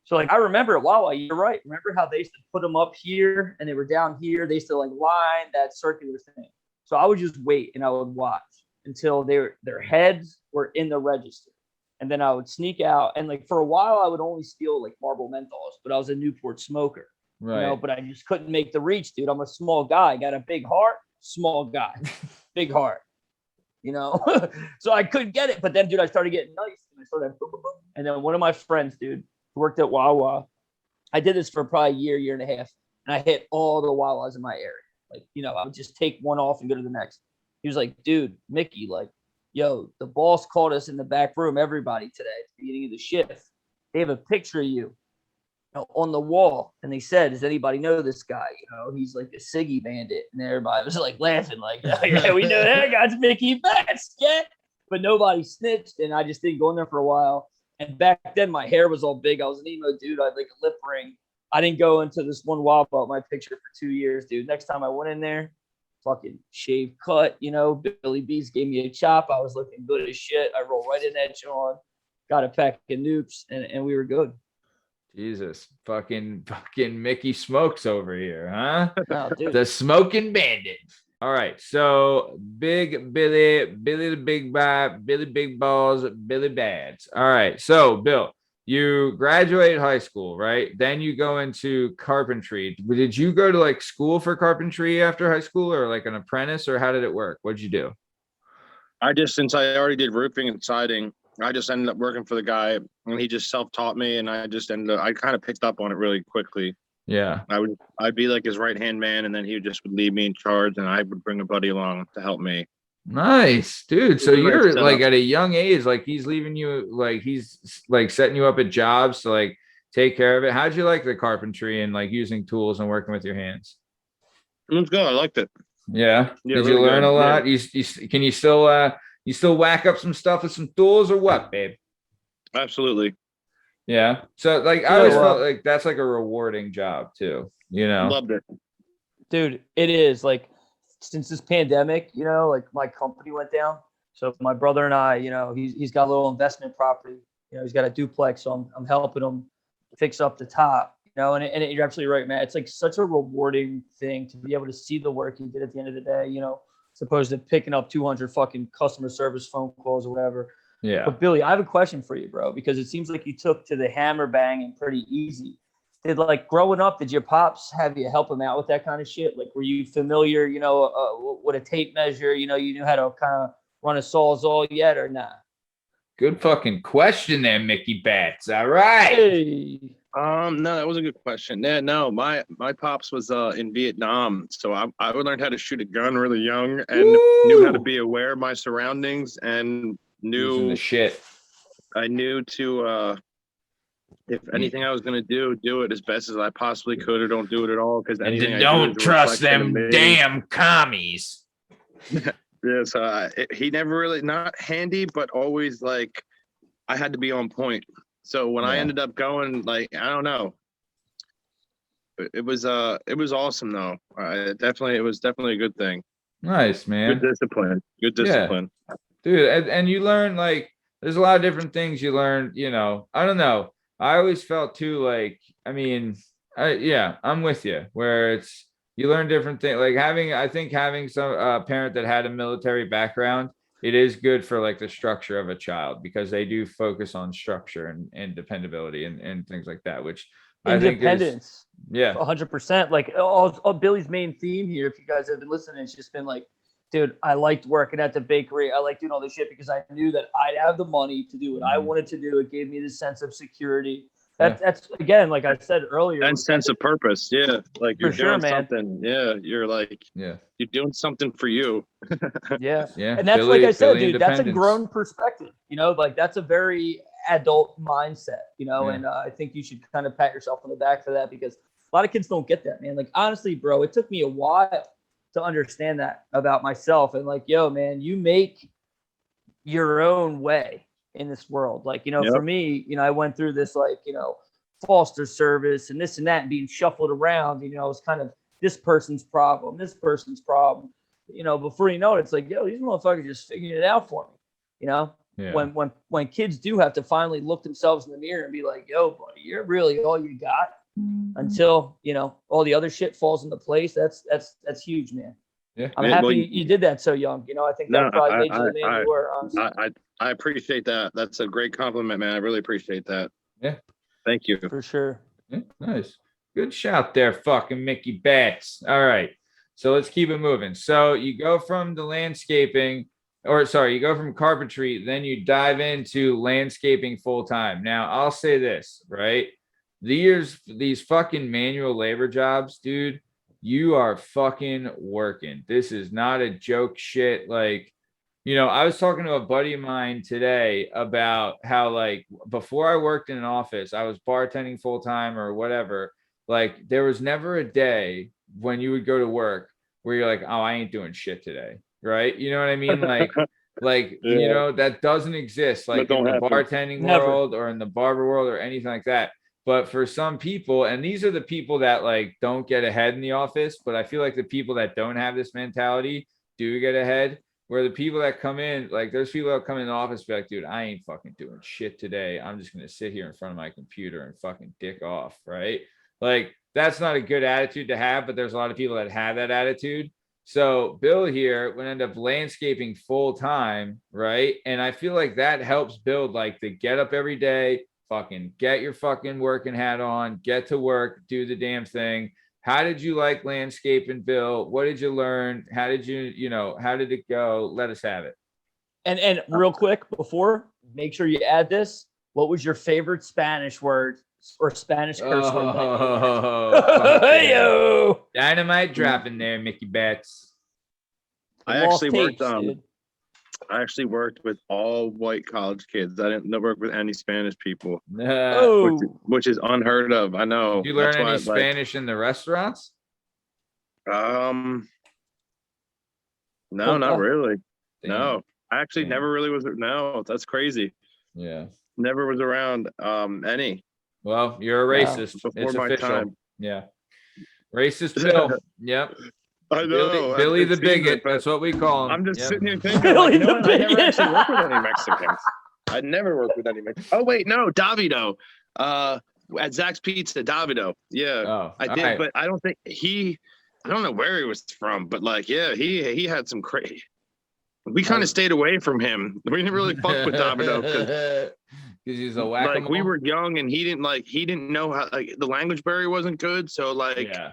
So I remember it. Wow, you're right. Remember how they used to put them up here and they were down here? They used to line that circular thing. So I would just wait and I would watch until their heads were in the register. And then I would sneak out. And for a while, I would only steal Marble Menthols, but I was a Newport smoker. Right. But I just couldn't make the reach, dude. I'm a small guy. Got a big heart, small guy, big heart. So I couldn't get it. But then, dude, I started getting nice. And I started, boom, boom, boom. And then one of my friends, dude, who worked at Wawa, I did this for probably a year and a half. And I hit all the Wawas in my area. I would just take one off and go to the next. He was like, dude, Mickey, yo, the boss called us in the back room, everybody today at the beginning of the shift. They have a picture of you on the wall. And they said, does anybody know this guy? He's like a Siggy bandit. And everybody was laughing oh, yeah, we know that guy's Mickey Best. Yeah. But nobody snitched. And I just didn't go in there for a while. And back then my hair was all big. I was an emo dude. I had a lip ring. I didn't go into this one Wawa my picture for 2 years, dude. Next time I went in there, fucking shave cut, Billy B's gave me a chop. I was looking good as shit. I rolled right in that John, got a pack of noops, and we were good. Jesus, fucking Mickey Smokes over here, huh? Oh, dude. The smoking bandit. All right, so Big Billy the Big Bad, Billy Big Balls, Billy Bads. All right, so Bill, you graduate high school, right? Then you go into carpentry. Did you go to school for carpentry after high school or an apprentice, or how did it work? What'd you do? Since I already did roofing and siding, I just ended up working for the guy and he just self-taught me and I kind of picked up on it really quickly. Yeah. I'd be his right-hand man and then he would leave me in charge and I would bring a buddy along to help me. Nice, dude. So you're Nice at a young age, he's leaving you, he's setting you up at jobs to take care of it. How'd you like the carpentry and using tools and working with your hands? It was good. I liked it. Yeah. Yeah, Did really you learn good. a lot? Yeah. Can you still whack up some stuff with some tools or what, babe? Absolutely. Yeah. So I always felt that's a rewarding job too, Loved it. Dude, it is since this pandemic, my company went down. So my brother and I, he's got a little investment property. He's got a duplex. So I'm helping him fix up the top. And you're absolutely right, man. It's such a rewarding thing to be able to see the work you did at the end of the day. As opposed to picking up 200 fucking customer service phone calls or whatever. Yeah. But Billy, I have a question for you, bro, because it seems like you took to the hammer banging pretty easy. Did growing up, did your pops have you help him out with that kind of shit? Were you familiar, with a tape measure? You knew how to kind of run a Sawzall yet or not? Good fucking question there, Mickey Bats. All right. Hey. No, that was a good question. Yeah, no, my pops was in Vietnam, so I learned how to shoot a gun really young and knew how to Woo! be aware of my surroundings and Using the shit. I knew to if anything I was gonna do it as best as I possibly could, or don't do it at all, because And anything I do don't is a trust reflection of them me. damn commies. Yeah, so he never really not handy, but always like I had to be on point. So when I Yeah. ended up going, like I don't know, it was awesome though. It was definitely a good thing. Nice, man. Good discipline. Good Yeah. discipline. Dude, and you learn like there's a lot of different things you learn, I don't know. I always felt too like, I mean, I'm with you where it's you learn different things like I think having some parent that had a military background, it is good for like the structure of a child because they do focus on structure and dependability and things like that, which I think is Independence. yeah. 100%. Like all Billy's main theme here, if you guys have been listening, it's just been like, dude, I liked working at the bakery. I liked doing all this shit because I knew that I'd have the money to do what I wanted to do. It gave me this sense of security. That's again, like I said earlier, And sense of purpose. Yeah. Like you're doing something. Yeah. You're like, you're doing something for you. Yeah. Yeah. And that's like I said, dude, that's a grown perspective, like that's a very adult mindset, and I think you should kind of pat yourself on the back for that because a lot of kids don't get that, man. Like, honestly, bro, it took me a while to understand that about myself. And like, yo, man, you make your own way in this world. Like, for me, I went through this, like, foster service and this and that and being shuffled around, it was kind of this person's problem. Before you know it, it's like, yo, these motherfuckers just figured it out for me, when kids do have to finally look themselves in the mirror and be like, yo, buddy, you're really all you got. Until all the other shit falls into place. That's huge, man. Yeah, I'm happy you did that so young. I think that probably made you the man you were. Honestly. I appreciate that. That's a great compliment, man. I really appreciate that. Yeah, thank you for sure. Yeah, nice, good shout there, fucking Mickey Bats. All right, so let's keep it moving. So you go from the landscaping, you go from carpentry, then you dive into landscaping full time. Now I'll say this, right? These fucking manual labor jobs, dude, you are fucking working. This is not a joke shit. Like, I was talking to a buddy of mine today about how, like, before I worked in an office, I was bartending full time or whatever. Like, there was never a day when you would go to work where you're like, oh, I ain't doing shit today. Right. You know what I mean? Like, that doesn't exist like in the bartending world or in the barber world or anything like that. But for some people, and these are the people that like don't get ahead in the office, but I feel like the people that don't have this mentality do get ahead. Where the people that come in, like there's people that come in the office be like, dude, I ain't fucking doing shit today. I'm just gonna sit here in front of my computer and fucking dick off, right? Like that's not a good attitude to have, but there's a lot of people that have that attitude. So Bill here would end up landscaping full time, right? And I feel like that helps build like the get up every day. Fucking get your fucking working hat on, get to work, do the damn thing. How did you like landscaping, Bill? What did you learn? How did how did it go? Let us have it. And real quick before, make sure you add this. What was your favorite Spanish word or Spanish curse word? Yo, dynamite dropping there, Mickey Bats. I actually worked with all white college kids. I didn't work with any Spanish people, which is unheard of. I know. Did you learn any Spanish in the restaurants? No, not really. Damn. No, I actually never really was. No, that's crazy. Yeah, never was around any. Well, you're a racist. Before it's my official. time. Yeah, racist Bill. Yep. I know. Billy the bigot. That's what we call him. I'm just sitting here thinking, Billy the bigot. I never actually worked with any Mexicans. I never worked with any Mexicans. Oh wait, no, Davido. At Zach's Pizza, Davido. Yeah, I did, but I don't think I don't know where he was from, but like, yeah, he had some crazy. We kind of stayed away from him. We didn't really fuck with Davido because he's a whack-a-mole. Like we were young and he didn't know how the language barrier wasn't good, so like. Yeah.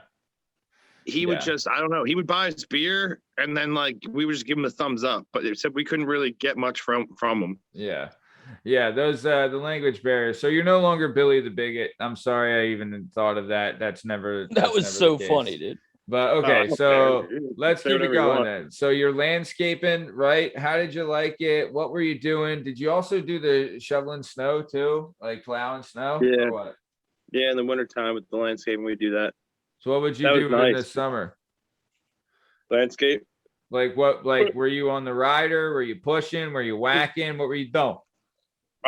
He would just, I don't know, he would buy us beer and then like we would just give him a thumbs up, but it said we couldn't really get much from him. Yeah. Yeah, those the language barriers. So you're no longer Billy the Bigot. I'm sorry I even thought of that. That's never That was never so the case. funny, dude. But I okay, don't so care. You let's say keep it whatever you going want. then. So you're landscaping, right? How did you like it? What were you doing? Did you also do the shoveling snow too? Like plowing snow? Yeah. Or what? Yeah, in the wintertime with the landscaping, we do that. So what would you That was do in the nice. summer? Landscape. Like what? Like were you on the rider? Were you pushing? Were you whacking? What were you doing?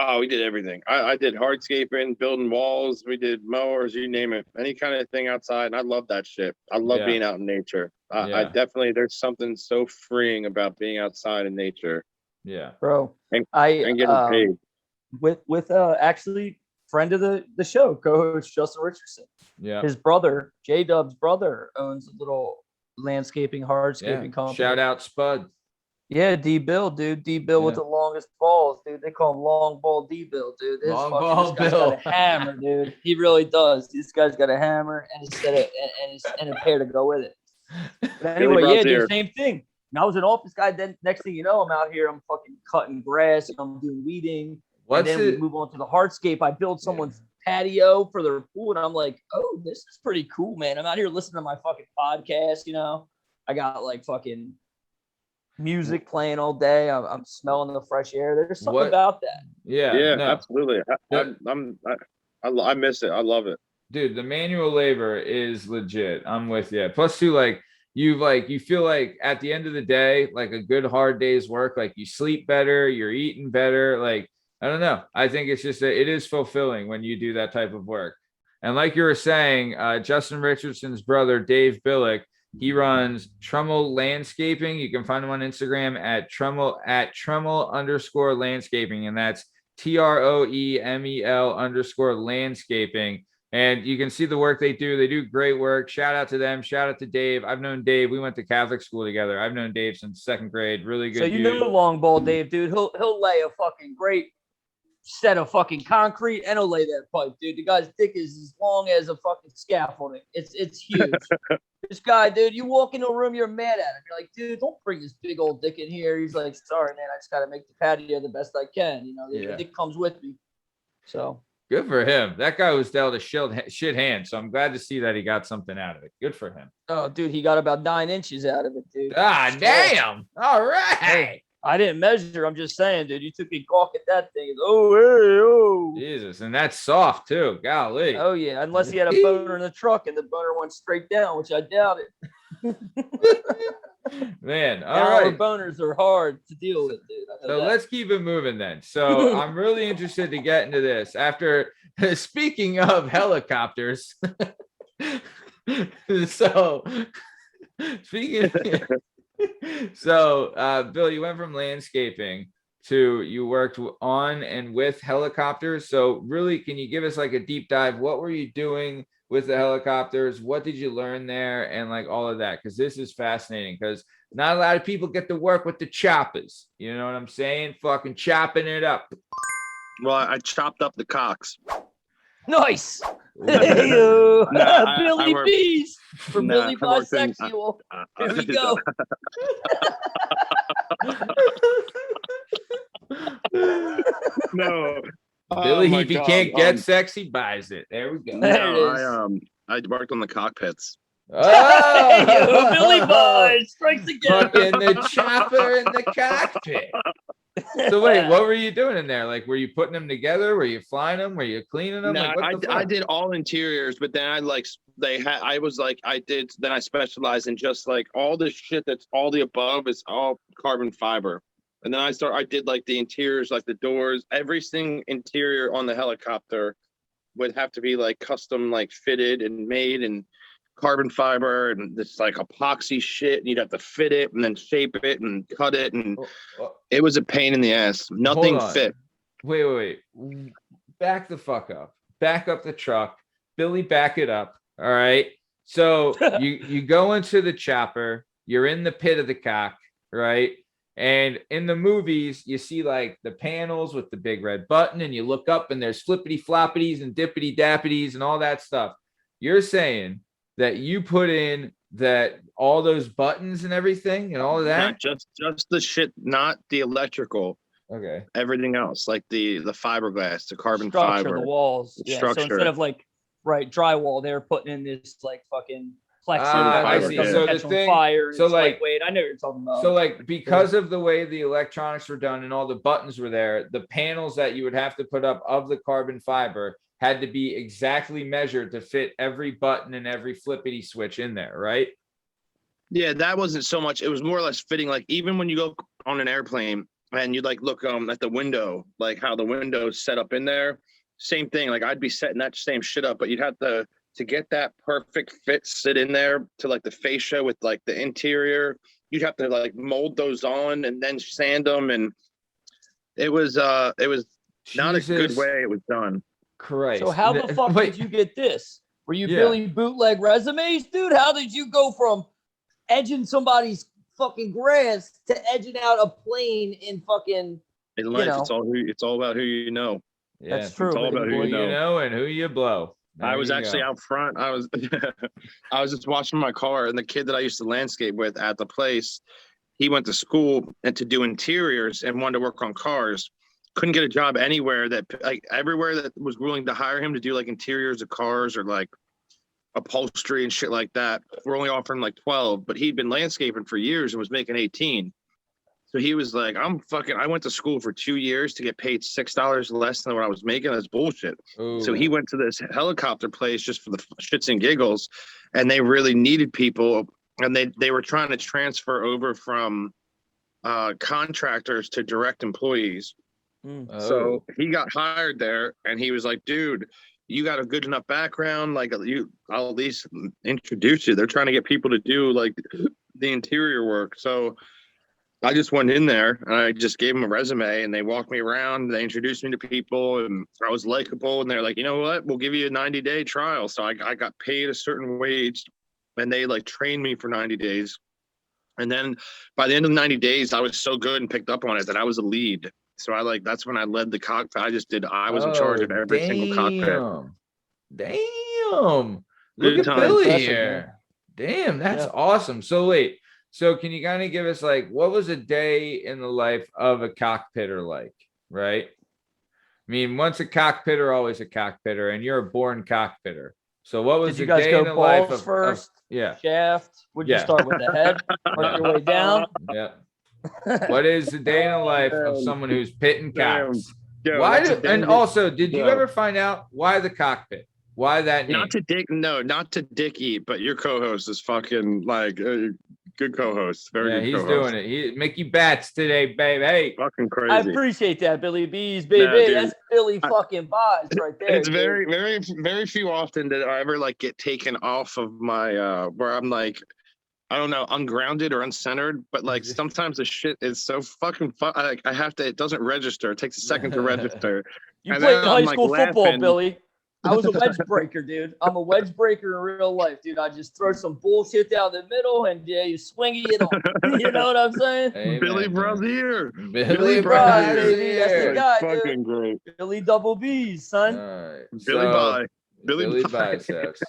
Oh, we did everything. I did hardscaping, building walls. We did mowers, you name it. Any kind of thing outside. And I love that shit. I love Yeah. being out in nature. I Yeah. definitely, there's something so freeing about being outside in nature Yeah. Bro. and I getting paid. with actually friend of the show, co-host Justin Richardson. Yeah. His brother, J-Dub's brother, owns a little landscaping, hardscaping Yeah. company. Shout out Spud. Yeah, D-Bill, dude. D-Bill with Yeah. the longest balls, dude. They call him Long Ball D-Bill, dude. This Long fucking Ball this guy's Bill. got a hammer, dude. He really does. This guy's got a hammer and a set of, and a pair to go with it. But anyway, Brown's yeah, dude, here. same thing. And I was an office guy. Then next thing you know, I'm out here. I'm fucking cutting grass. And I'm doing weeding. What's and then it? we move on to the hardscape. I build someone's patio for their pool, and I'm like, oh, this is pretty cool, man. I'm out here listening to my fucking podcast. You know, I got like fucking music playing all day. I'm smelling the fresh air. There's something What- about that. Yeah. Yeah, No. absolutely. I miss it. I love it. Dude, the manual labor is legit. I'm with you. Plus, too, like you feel like at the end of the day, like a good hard day's work, like you sleep better, you're eating better. Like, I don't know. I think it's just it is fulfilling when you do that type of work. And like you were saying, Justin Richardson's brother, Dave Billick, he runs Trummel Landscaping. You can find him on Instagram at Trummel_landscaping. And that's TROEMEL_landscaping. And you can see the work they do. They do great work. Shout out to them. Shout out to Dave. I've known Dave. We went to Catholic school together. I've known Dave since second grade. Really good. So you dude. know Long Ball Dave, dude. He'll lay a fucking great set of fucking concrete and he'll lay that pipe, dude. The guy's dick is as long as a fucking scaffolding. It's huge. This guy, dude, you walk into a room, you're mad at him. You're like, dude, don't bring this big old dick in here. He's like, sorry, man, I just got to make the patio the best I can. You know, the dick comes with me. So good for him. That guy was dealt a shit hand. So I'm glad to see that he got something out of it. Good for him. oh, dude, he got about 9 inches out of it, dude. Ah, damn. All right. Hey, I didn't measure. I'm just saying, dude, you took a gawk at that thing. Oh, hey, oh. Jesus. And that's soft too. Golly. Oh, yeah. Unless he had a boner in the truck and the boner went straight down, which I doubt it. Man. All Our right. boners are hard to deal with, dude. I know So that. let's keep it moving then. So I'm really interested to get into this. After speaking of helicopters, so speaking so Bill, you went from landscaping to you worked on and with helicopters. So really, can you give us like a deep dive? What were you doing with the helicopters? What did you learn there? And like all of that, because this is fascinating because not a lot of people get to work with the choppers. You know what I'm saying? Fucking chopping it up. Well, I chopped up the cocks. Nice. Nah, Billy worked- Bees for Nah, Billy I worked in- Bisexual. Here we go. No. Billy, Oh my if he God. can't get sexy, buys it. There we go. There it No, is. I worked on the cockpits. Hey, Billy Boy strikes again. Fucking the chopper in the cockpit. So wait, what were you doing in there? Like, were you putting them together? Were you flying them? Were you cleaning them? No, Like, what the I fuck? did all interiors, but then I specialized in just like all the shit that's all the above is all carbon fiber. And then I did like the interiors, like the doors, everything interior on the helicopter would have to be like custom, like fitted and made and carbon fiber and this like epoxy shit. And you'd have to fit it and then shape it and cut it. And it was a pain in the ass. Nothing Hold on. fit. Wait. Back the fuck up. Back up the truck. Billy, back it up. All right. So you go into the chopper. You're in the pit of the cock, right? And in the movies, you see like the panels with the big red button, and you look up and there's flippity floppities and dippity dappities and all that stuff. You're saying that you put in that all those buttons and everything and all of that? Not just the shit, not the electrical. Okay. Everything else, like the fiberglass, the carbon structure, fiber, the walls. Yeah. So structure. instead of like drywall, they're putting in this like fucking plexiglass I fiber, see. yeah. doesn't So catch the on thing, fire. And so it's like, lightweight. I know what you're talking about. so like because of the way the electronics were done and all the buttons were there, the panels that you would have to put up of the carbon fiber had to be exactly measured to fit every button and every flippity switch in there, right? Yeah, that wasn't so much. It was more or less fitting. Like even when you go on an airplane and you like look at the window, like how the window's set up in there. Same thing. Like I'd be setting that same shit up, but you'd have to get that perfect fit sit in there to like the fascia with like the interior. You'd have to like mold those on and then sand them, and it was not a good way it was done. Christ. So how the fuck did you get this? Were you Billy bootleg resumes, dude? How did you go from edging somebody's fucking grass to edging out a plane in fucking? In life, it's all about who you know. Yeah. That's true. It's all about who you know. And who you blow. I was actually out front. I was I was just washing my car, and the kid that I used to landscape with at the place, he went to school and to do interiors and wanted to work on cars. Couldn't get a job anywhere everywhere that was willing to hire him to do like interiors of cars or like upholstery and shit like that. We're only offering like 12, but he'd been landscaping for years and was making 18. So he was like, I went to school for 2 years to get paid $6 less than what I was making. That's bullshit. Ooh. So he went to this helicopter place just for the shits and giggles, and they really needed people. And they were trying to transfer over from contractors to direct employees. So he got hired there, and he was like, dude, you got a good enough background. Like I'll at least introduce you. They're trying to get people to do like the interior work. So I just went in there and I just gave them a resume, and they walked me around. They introduced me to people, and I was likable. And they're like, you know what? We'll give you a 90-day trial. So I got paid a certain wage, and they like trained me for 90 days. And then by the end of the 90 days, I was so good and picked up on it that I was a lead. So that's when I led the cockpit. I was in charge of every single cockpit. Damn. Look Good at time. Billy Impressive, here. Damn, that's awesome. So wait, so can you kind of give us like, what was a day in the life of a cockpitter like, right? I mean, once a cockpitter, always a cockpitter, and you're a born cockpitter. So what was Did you the guys day go in the life balls of first? yeah. Shaft? Would you start with the head? Work your way down? Yeah. What is the day in the life of someone who's pitting cocks? Yo, Why that's a and damn also, did you Yeah. ever find out why the cockpit? Why that name? not to dick eat, but your co-host is fucking like good co-host. Very good he's co-host. doing it. He Mickey Bats today, baby. Hey, Fucking crazy. I appreciate that, Billy B's, baby. Nah, That's Billy fucking Buys right there. It's dude. very, very, very few often that I ever like get taken off of my where I'm like, I don't know, ungrounded or uncentered, but like sometimes the shit is so fucking fun. I have to, it doesn't register. It takes a second to register. You And played then high I'm, like, school football, laughing. Billy. I was a wedge breaker, dude. I'm a wedge breaker in real life, dude. I just throw some bullshit down the middle and you swing it on. You know what I'm saying? Amen, Billy man. Brazier. Billy Bye, Brazier. baby. That's the guy, Fucking dude. great. Billy double B's, son. All right. Billy Bye. Billy Bye. Biceps.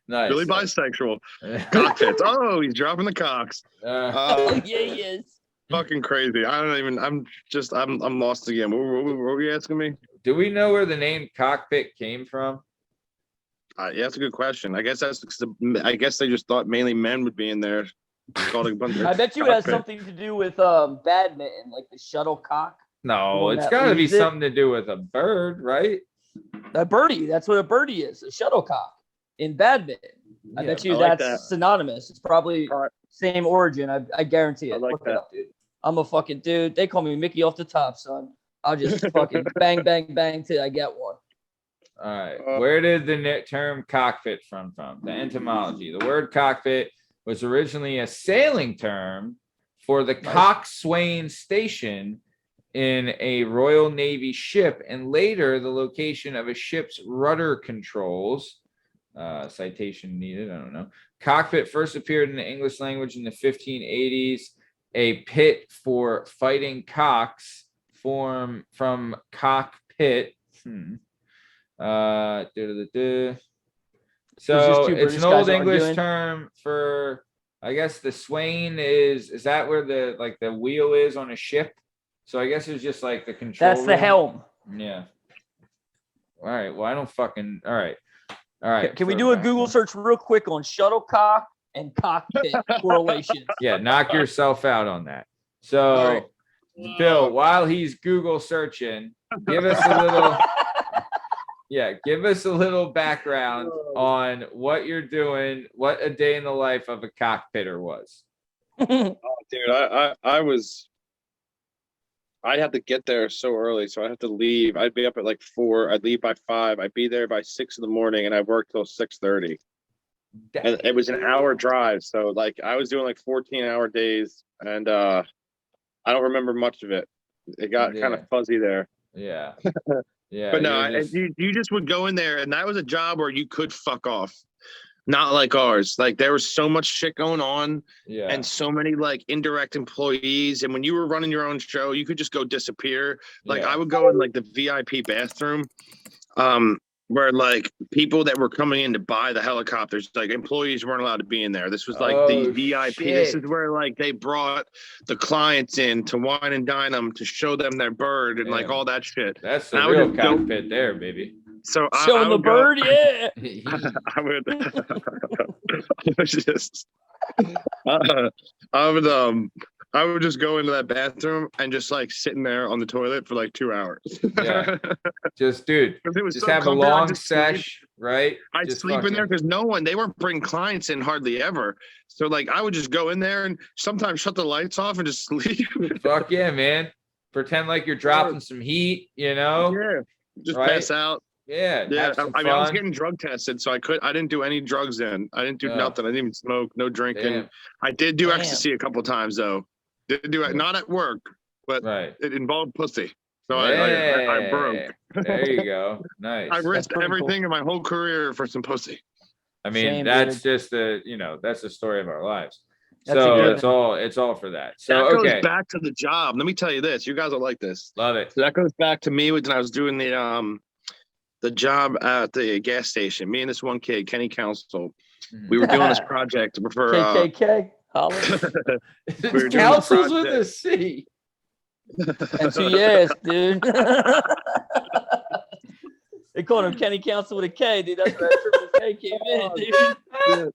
Nice. Billy Bisexual. Cockpits. Oh, he's dropping the cocks. Yeah, he is. Fucking crazy. I'm lost again. What were you asking me? Do we know where the name cockpit came from? Yeah, that's a good question. I guess I guess they just thought mainly men would be in there. Called a bunch of I bet you it has cockpit. something to do with badminton, like the shuttlecock. No, Well, it's that got to be leaves it. something to do with a bird, right? A birdie. That's what a birdie is. A shuttlecock in badminton. I bet you I like that's that. synonymous. It's probably same origin. I guarantee it. I like Look that. it up, dude. I'm a fucking dude. They call me Mickey off the top, son. I'll just fucking bang, bang, bang till I get one. All right. Where did the term cockpit from? The etymology. The word cockpit was originally a sailing term for the coxswain station in a Royal Navy ship, and later the location of a ship's rudder controls. Citation needed. I don't know. Cockpit first appeared in the English language in the 1580s. A pit for fighting cocks from cockpit. So it's an old English term for, I guess the swain is that where the wheel is on a ship? So I guess it's just like the control. That's the room. helm. Yeah. All right. Well, I don't fucking. All right. All right. Can we do a Google search real quick on shuttlecock and cockpit correlations? Yeah. Knock yourself out on that. So, right. Bill, while he's Google searching, give us a little. Yeah, give us a little background on what you're doing, what a day in the life of a cockpitter was. Oh, dude, I'd have to get there so early, so I'd have to leave. I'd be up at like 4. I'd leave by 5. I'd be there by 6 in the morning, and I'd work till 6:30. And it was an hour drive, so like I was doing like 14-hour days, and I don't remember much of it. It got kind of fuzzy there. Yeah. Yeah. But no, you just would go in there, and that was a job where you could fuck off. Not like ours. Like there was so much shit going on, and so many like indirect employees. And when you were running your own show, you could just go disappear. Like I would go in like the VIP bathroom, where like people that were coming in to buy the helicopters, like employees weren't allowed to be in there. This was like the VIP. Shit. This is where like they brought the clients in to wine and dine them, to show them their bird and like all that shit. That's the real cockpit there, baby. So showing the bird, yeah. I would just go into that bathroom and just like sitting there on the toilet for like 2 hours. Yeah, just dude, just have a long sesh, right? I'd just sleep in there because they weren't bringing clients in hardly ever. So like I would just go in there and sometimes shut the lights off and just sleep. Fuck yeah, man! Pretend like you're dropping some heat, you know? Yeah, just pass out. Yeah, I was getting drug tested, so I didn't do any drugs then. I didn't do nothing. I didn't even smoke, no drinking. Damn. I did do ecstasy a couple times though. Didn't do it, not at work, but it involved pussy. So I broke. There you go. Nice. I risked everything in my whole career for some pussy. I mean, that's just that's the story of our lives. So it's all for that. So that goes back to the job. Let me tell you this. You guys will like this. Love it. So that goes back to me when I was doing the job at the gas station. Me and this one kid, Kenny Council, we were doing this project for KKK. We Council's with a C. And 2 years, dude. They called him Kenny Council with a K, dude. That's where that triple K came in, dude.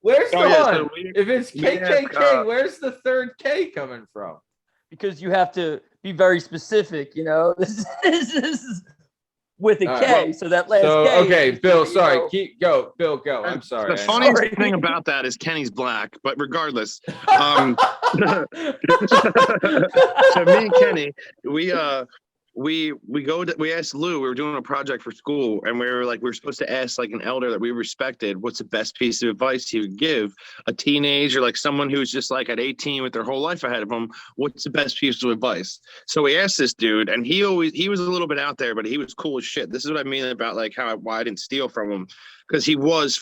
Where's the one? If it's KKK, where's the third K coming from? Because you have to be very specific, you know. This is with a K, so that last K. Okay, Bill, sorry. Bill, go. I'm sorry. The funniest thing about that is Kenny's black, but regardless. So me and Kenny, we asked Lou, we were doing a project for school, and we were supposed to ask like an elder that we respected, what's the best piece of advice he would give a teenager, like someone who's just like at 18 with their whole life ahead of them, what's the best piece of advice? So we asked this dude, and he was a little bit out there, but he was cool as shit. This is what I mean about like why I didn't steal from him, because he was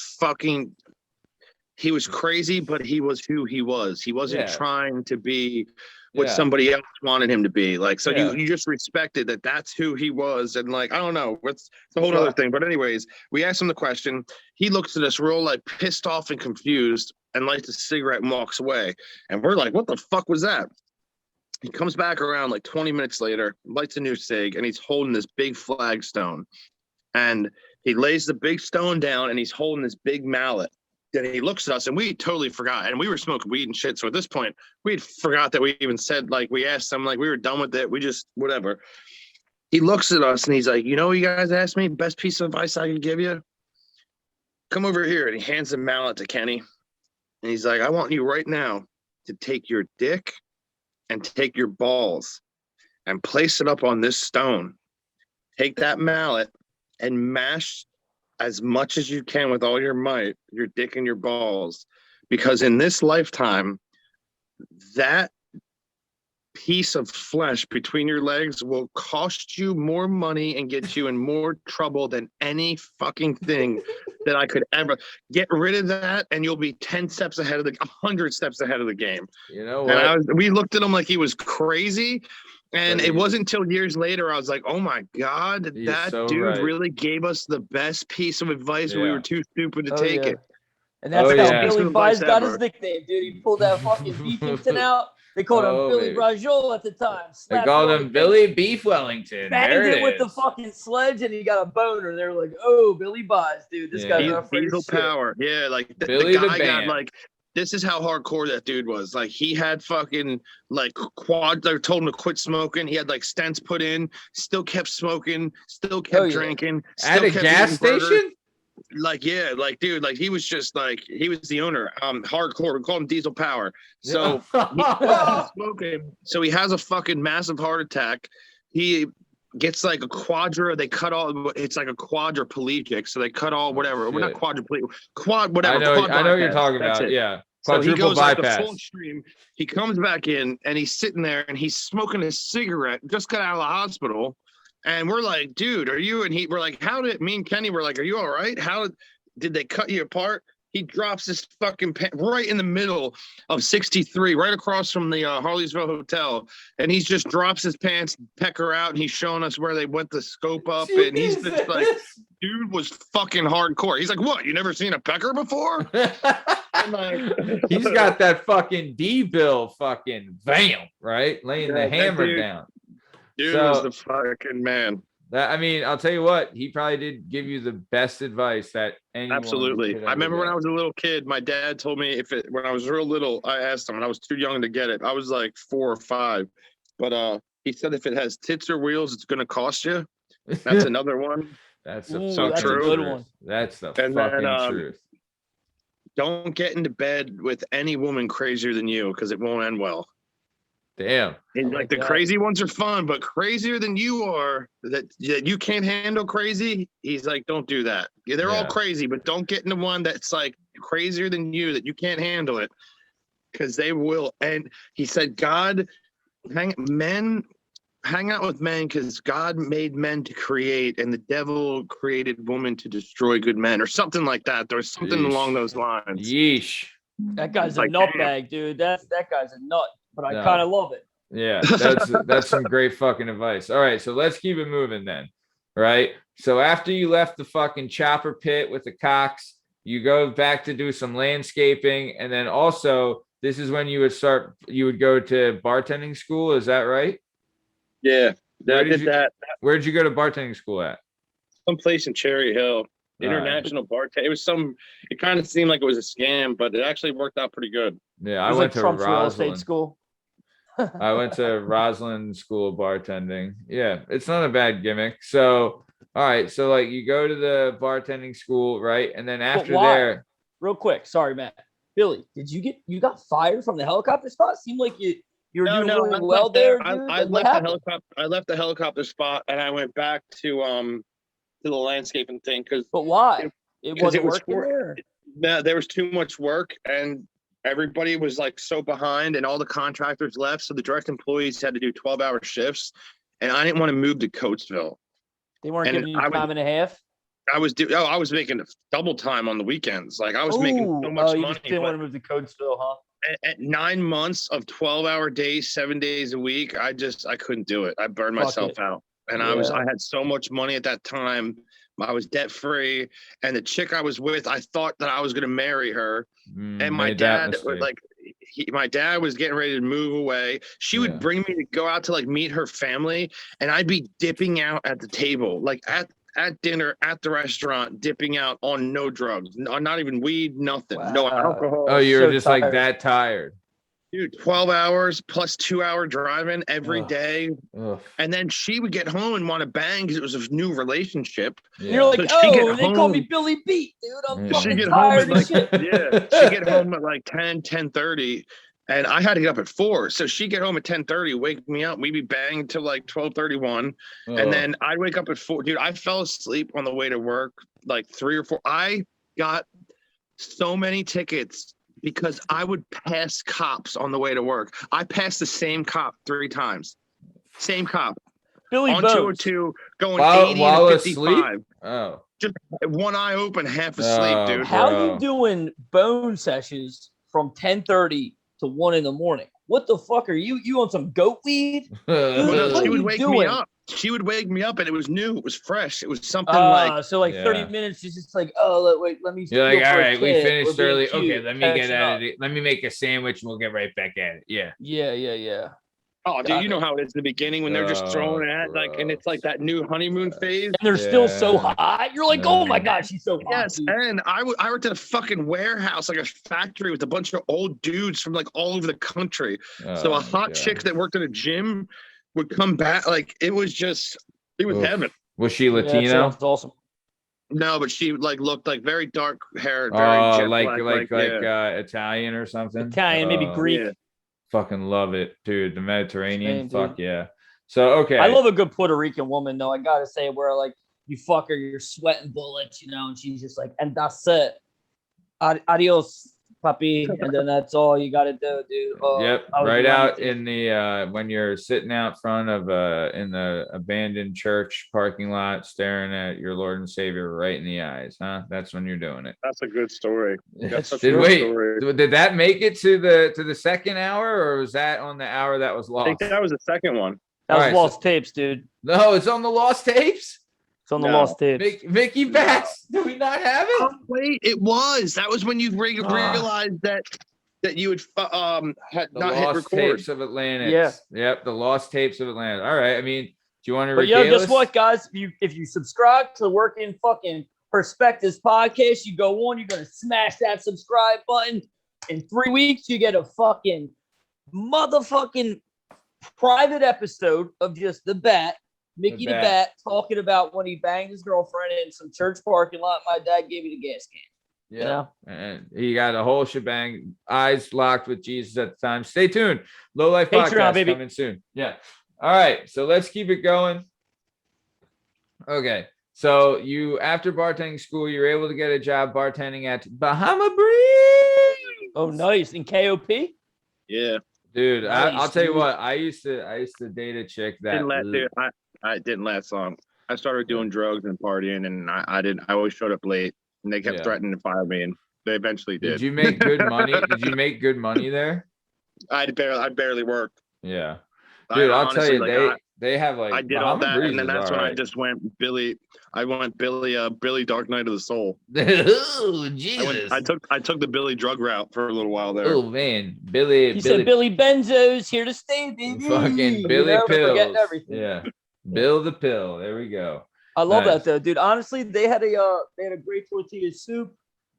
crazy, but he was who he was. He wasn't trying to be what somebody else wanted him to be. Like, so you just respected that that's who he was. And like, I don't know, it's a whole other thing. But anyways, we asked him the question. He looks at us, we're all like pissed off and confused, and lights a cigarette and walks away. And we're like, what the fuck was that? He comes back around like 20 minutes later, lights a new cig, and he's holding this big flagstone. And he lays the big stone down, and he's holding this big mallet. Then he looks at us, and we totally forgot, and we were smoking weed and shit. So at this point, we forgot that we even said, like, we asked him, like, we were done with it. We just, whatever. He looks at us, and he's like, you know what you guys asked me? Best piece of advice I can give you? Come over here. And he hands the mallet to Kenny. And he's like, I want you right now to take your dick and take your balls and place it up on this stone. Take that mallet and mash as much as you can with all your might, your dick and your balls, because in this lifetime, that piece of flesh between your legs will cost you more money and get you in more trouble than any fucking thing that I could ever. Get rid of that, and you'll be 10 steps ahead of 100 steps ahead of the game. You know what? And we looked at him like he was crazy. And it wasn't until years later I was like, oh my God, that dude really gave us the best piece of advice when we were too stupid to take it. And that's Oh, how yeah. Billy Best Bice got ever. his nickname, dude. He pulled that fucking Beefington out. They called him Oh, Billy baby. Rajol at the time. They Slapped called on the him face, Billy Beef Wellington. banged There it it with is. the fucking sledge, and he got a boner. They were like, "Oh, Billy Bice, dude, this Yeah. guy's not afraid Diesel of shit." power. Yeah, like the Billy the guy got Band. like this is how hardcore that dude was. Like he had fucking like quad. They told him to quit smoking. He had like stents put in. Still kept smoking. Still kept Oh, yeah. drinking. At Still a kept gas eating burgers. station? Like yeah, like dude, like he was just like he was the owner. Hardcore. We call him Diesel Power. So he wasn't smoking. So he has a fucking massive heart attack. He gets like a quadra. They cut all. It's like a quadriplegic. So they cut all whatever. We're not shit. quadriplegic. Quad whatever. I know quad what you're bypass. talking That's about. it. Yeah. So he Quadruple goes like the bypass. full extreme. He comes back in and he's sitting there and he's smoking a cigarette. Just got out of the hospital, and we're like, "Dude, are you?" And we're like, "How did me and Kenny were like, are you all right? How did they cut you apart?" He drops his fucking right in the middle of 63, right across from the Harleysville Hotel, and he just drops his pants, pecker out, and he's showing us where they went the scope up, and he's just like, dude was fucking hardcore. He's like, "What? You never seen a pecker before?" I'm like, He's got that fucking D-bill fucking vamp, right? Laying the Yeah, that hammer dude- down. dude So- was the fucking man. That I mean, I'll tell you what, he probably did give you the best advice that anyone Absolutely. could I remember ever when I get. was a little kid, my dad told me when I was real little, I asked him and I was too young to get it. I was like 4 or 5. But he said if it has tits or wheels, it's gonna cost you. That's another one. That's the Ooh, fucking that's a good truth. one. That's the And then, fucking truth. Don't get into bed with any woman crazier than you because it won't end well. Damn. And I like like the that. crazy ones are fun, but crazier than you are, that you can't handle crazy. He's like, don't do that. Yeah, they're all Yeah. crazy, but don't get into one that's like crazier than you that you can't handle it, because they will. And he said, God, hang out with men because God made men to create, and the devil created woman to destroy good men, or something like that. There's something Yeesh. along those lines. Yeesh. That guy's a Like, damn. nutbag, dude. That guy's a nut, but I No. kind of love it. Yeah, that's some great fucking advice. All right, so let's keep it moving then. Right. So after you left the fucking chopper pit with the cocks, you go back to do some landscaping, and then also this is when you would go to bartending school. Is that right? Yeah, Where I did did you- that. Where'd you go to bartending school at? Someplace in Cherry Hill. All right. International bartender. It kind of seemed like it was a scam, but it actually worked out pretty good. Yeah, It I was went like to Trump's real estate Roslyn. school. I went to Roslyn School of Bartending. Yeah, it's not a bad gimmick. So, all right. So, like, you go to the bartending school, right? And then after why? there, Real quick, sorry, Matt. Billy, you got fired from the helicopter spot? Seemed like you were doing really I well left there. I, Dude. I Like, what left the happened? helicopter. I left the helicopter spot, and I went back to the landscaping thing because But why? It 'cause wasn't it was working for- there. there was too much work, and everybody was like so behind, and all the contractors left, so the direct employees had to do 12-hour shifts, and I didn't want to move to Coatesville. They weren't and giving you I would- time and a half. I was making double time on the weekends. Like I was making so much you money. just didn't but- want to move to Codesville, huh? at 9 months of 12-hour days, 7 days a week, I couldn't do it. I burned myself it. out. And Yeah. I had so much money at that time. I was debt free. And the chick I was with, I thought that I was going to marry her. And my made that dad, mistake. like, my dad was getting ready to move away. She Yeah. would bring me to go out to like meet her family, and I'd be dipping out at the table, like at dinner, at the restaurant, dipping out on no drugs, not even weed, nothing, no Wow. alcohol. Oh, you were so just like tired. that tired. Dude, 12 hours plus 2-hour driving every Ugh. day. Ugh. And then she would get home and want to bang because it was a new relationship. Yeah. You're like, So she get oh, they call me home- Billy Beat, dude. I'm Yeah. She fucking get home tired at of shit. Yeah. She'd get home at like 10:30. And I had to get up at 4. So she'd get home at 10:30, wake me up. We'd be banged till like 12:31. Ugh. And then I'd wake up at 4. Dude, I fell asleep on the way to work like 3 or 4. I got so many tickets because I would pass cops on the way to work. I passed the same cop 3 times. Same cop. Billy On Bones. 202, going While 80 asleep? to 55. Oh. One eye open, half asleep, Oh, dude. How Bro. you doing bone sessions from 10:30 to 1 in the morning? What the fuck are you? You on some goat weed? Well, no, What she are would you wake me doing? up. she would wake me up and it was new. It was fresh. It was something like so like 30 minutes is just like, oh, wait, let me. You're like, all right, we finished being early. cute, Okay, let me get catching at up. it. Let me make a sandwich and we'll get right back at it. Yeah. Yeah. oh, dude, you know how it is in the beginning when they're just throwing at like, and it's like that new honeymoon phase. And they're still so hot. You're like, oh my god, she's so hot. Yes, dude. and I worked at a fucking warehouse, like a factory with a bunch of old dudes from like all over the country. So a hot chick that worked at a gym would come back. Like it was heaven. Was she Latino? Yeah, sounds awesome. No, but she like looked like very dark haired, Oh, very like yeah. Italian or something. Italian, maybe Greek. Yeah. Fucking love it, dude. The Mediterranean. Same, Fuck yeah. So okay. I love a good Puerto Rican woman, though. I gotta say, where like you fuck her, you're sweating bullets, and she's just like, and that's it. Adios, papi, and then that's all you gotta do, dude. Yep, right out in the when you're sitting out front of in the abandoned church parking lot, staring at your Lord and Savior right in the eyes, huh? That's when you're doing it. That's a good story. That's a good story. Did that make it to the second hour, or was that on the hour that was I lost? think that was the second one. That was All right, lost tapes, dude. No, it's on the lost tapes. It's on the lost tapes. Mickey Bats. Do we not have it? Oh wait, it was. That was when you realized that you had had The not hit lost record. tapes of Atlantis. Yeah. Yep, the lost tapes of Atlantis. All right. I mean, do you want to But regale guess us? what, guys? If you subscribe to the Working Fucking Perspectives podcast, you go on, you're gonna smash that subscribe button. In 3 weeks, you get a fucking motherfucking private episode of just the Bat, Mickey the Bat, talking about when he banged his girlfriend in some church parking lot. My dad gave me the gas can. Yeah. You know? And he got a whole shebang. Eyes locked with Jesus at the time. Stay tuned. Low Life Patreon, Podcast baby. coming soon. Yeah. All right. So let's keep it going. Okay. So you, after bartending school, you're able to get a job bartending at Bahama Breeze. Oh, nice. In KOP? Yeah. Dude, Nice, I'll tell you dude. what. I used to date a chick that I didn't last long. I started doing drugs and partying, and I always showed up late, and they kept threatening to fire me, and they eventually did. Did you make good money? Did you make good money there? I barely worked. Yeah. Dude, I'll tell you, they have like I did Bahama all that, Breeze and then is that's when all I just went Billy. I went Billy Dark Knight of the Soul. Oh, Jesus. I took the Billy drug route for a little while there. Oh man, Billy Said Billy Benzo's here to stay, baby. fucking Billy Forgetting Pills. everything. Yeah. Bill the Pill. There we go. I love Nice. that though, dude. Honestly, they had a great tortilla soup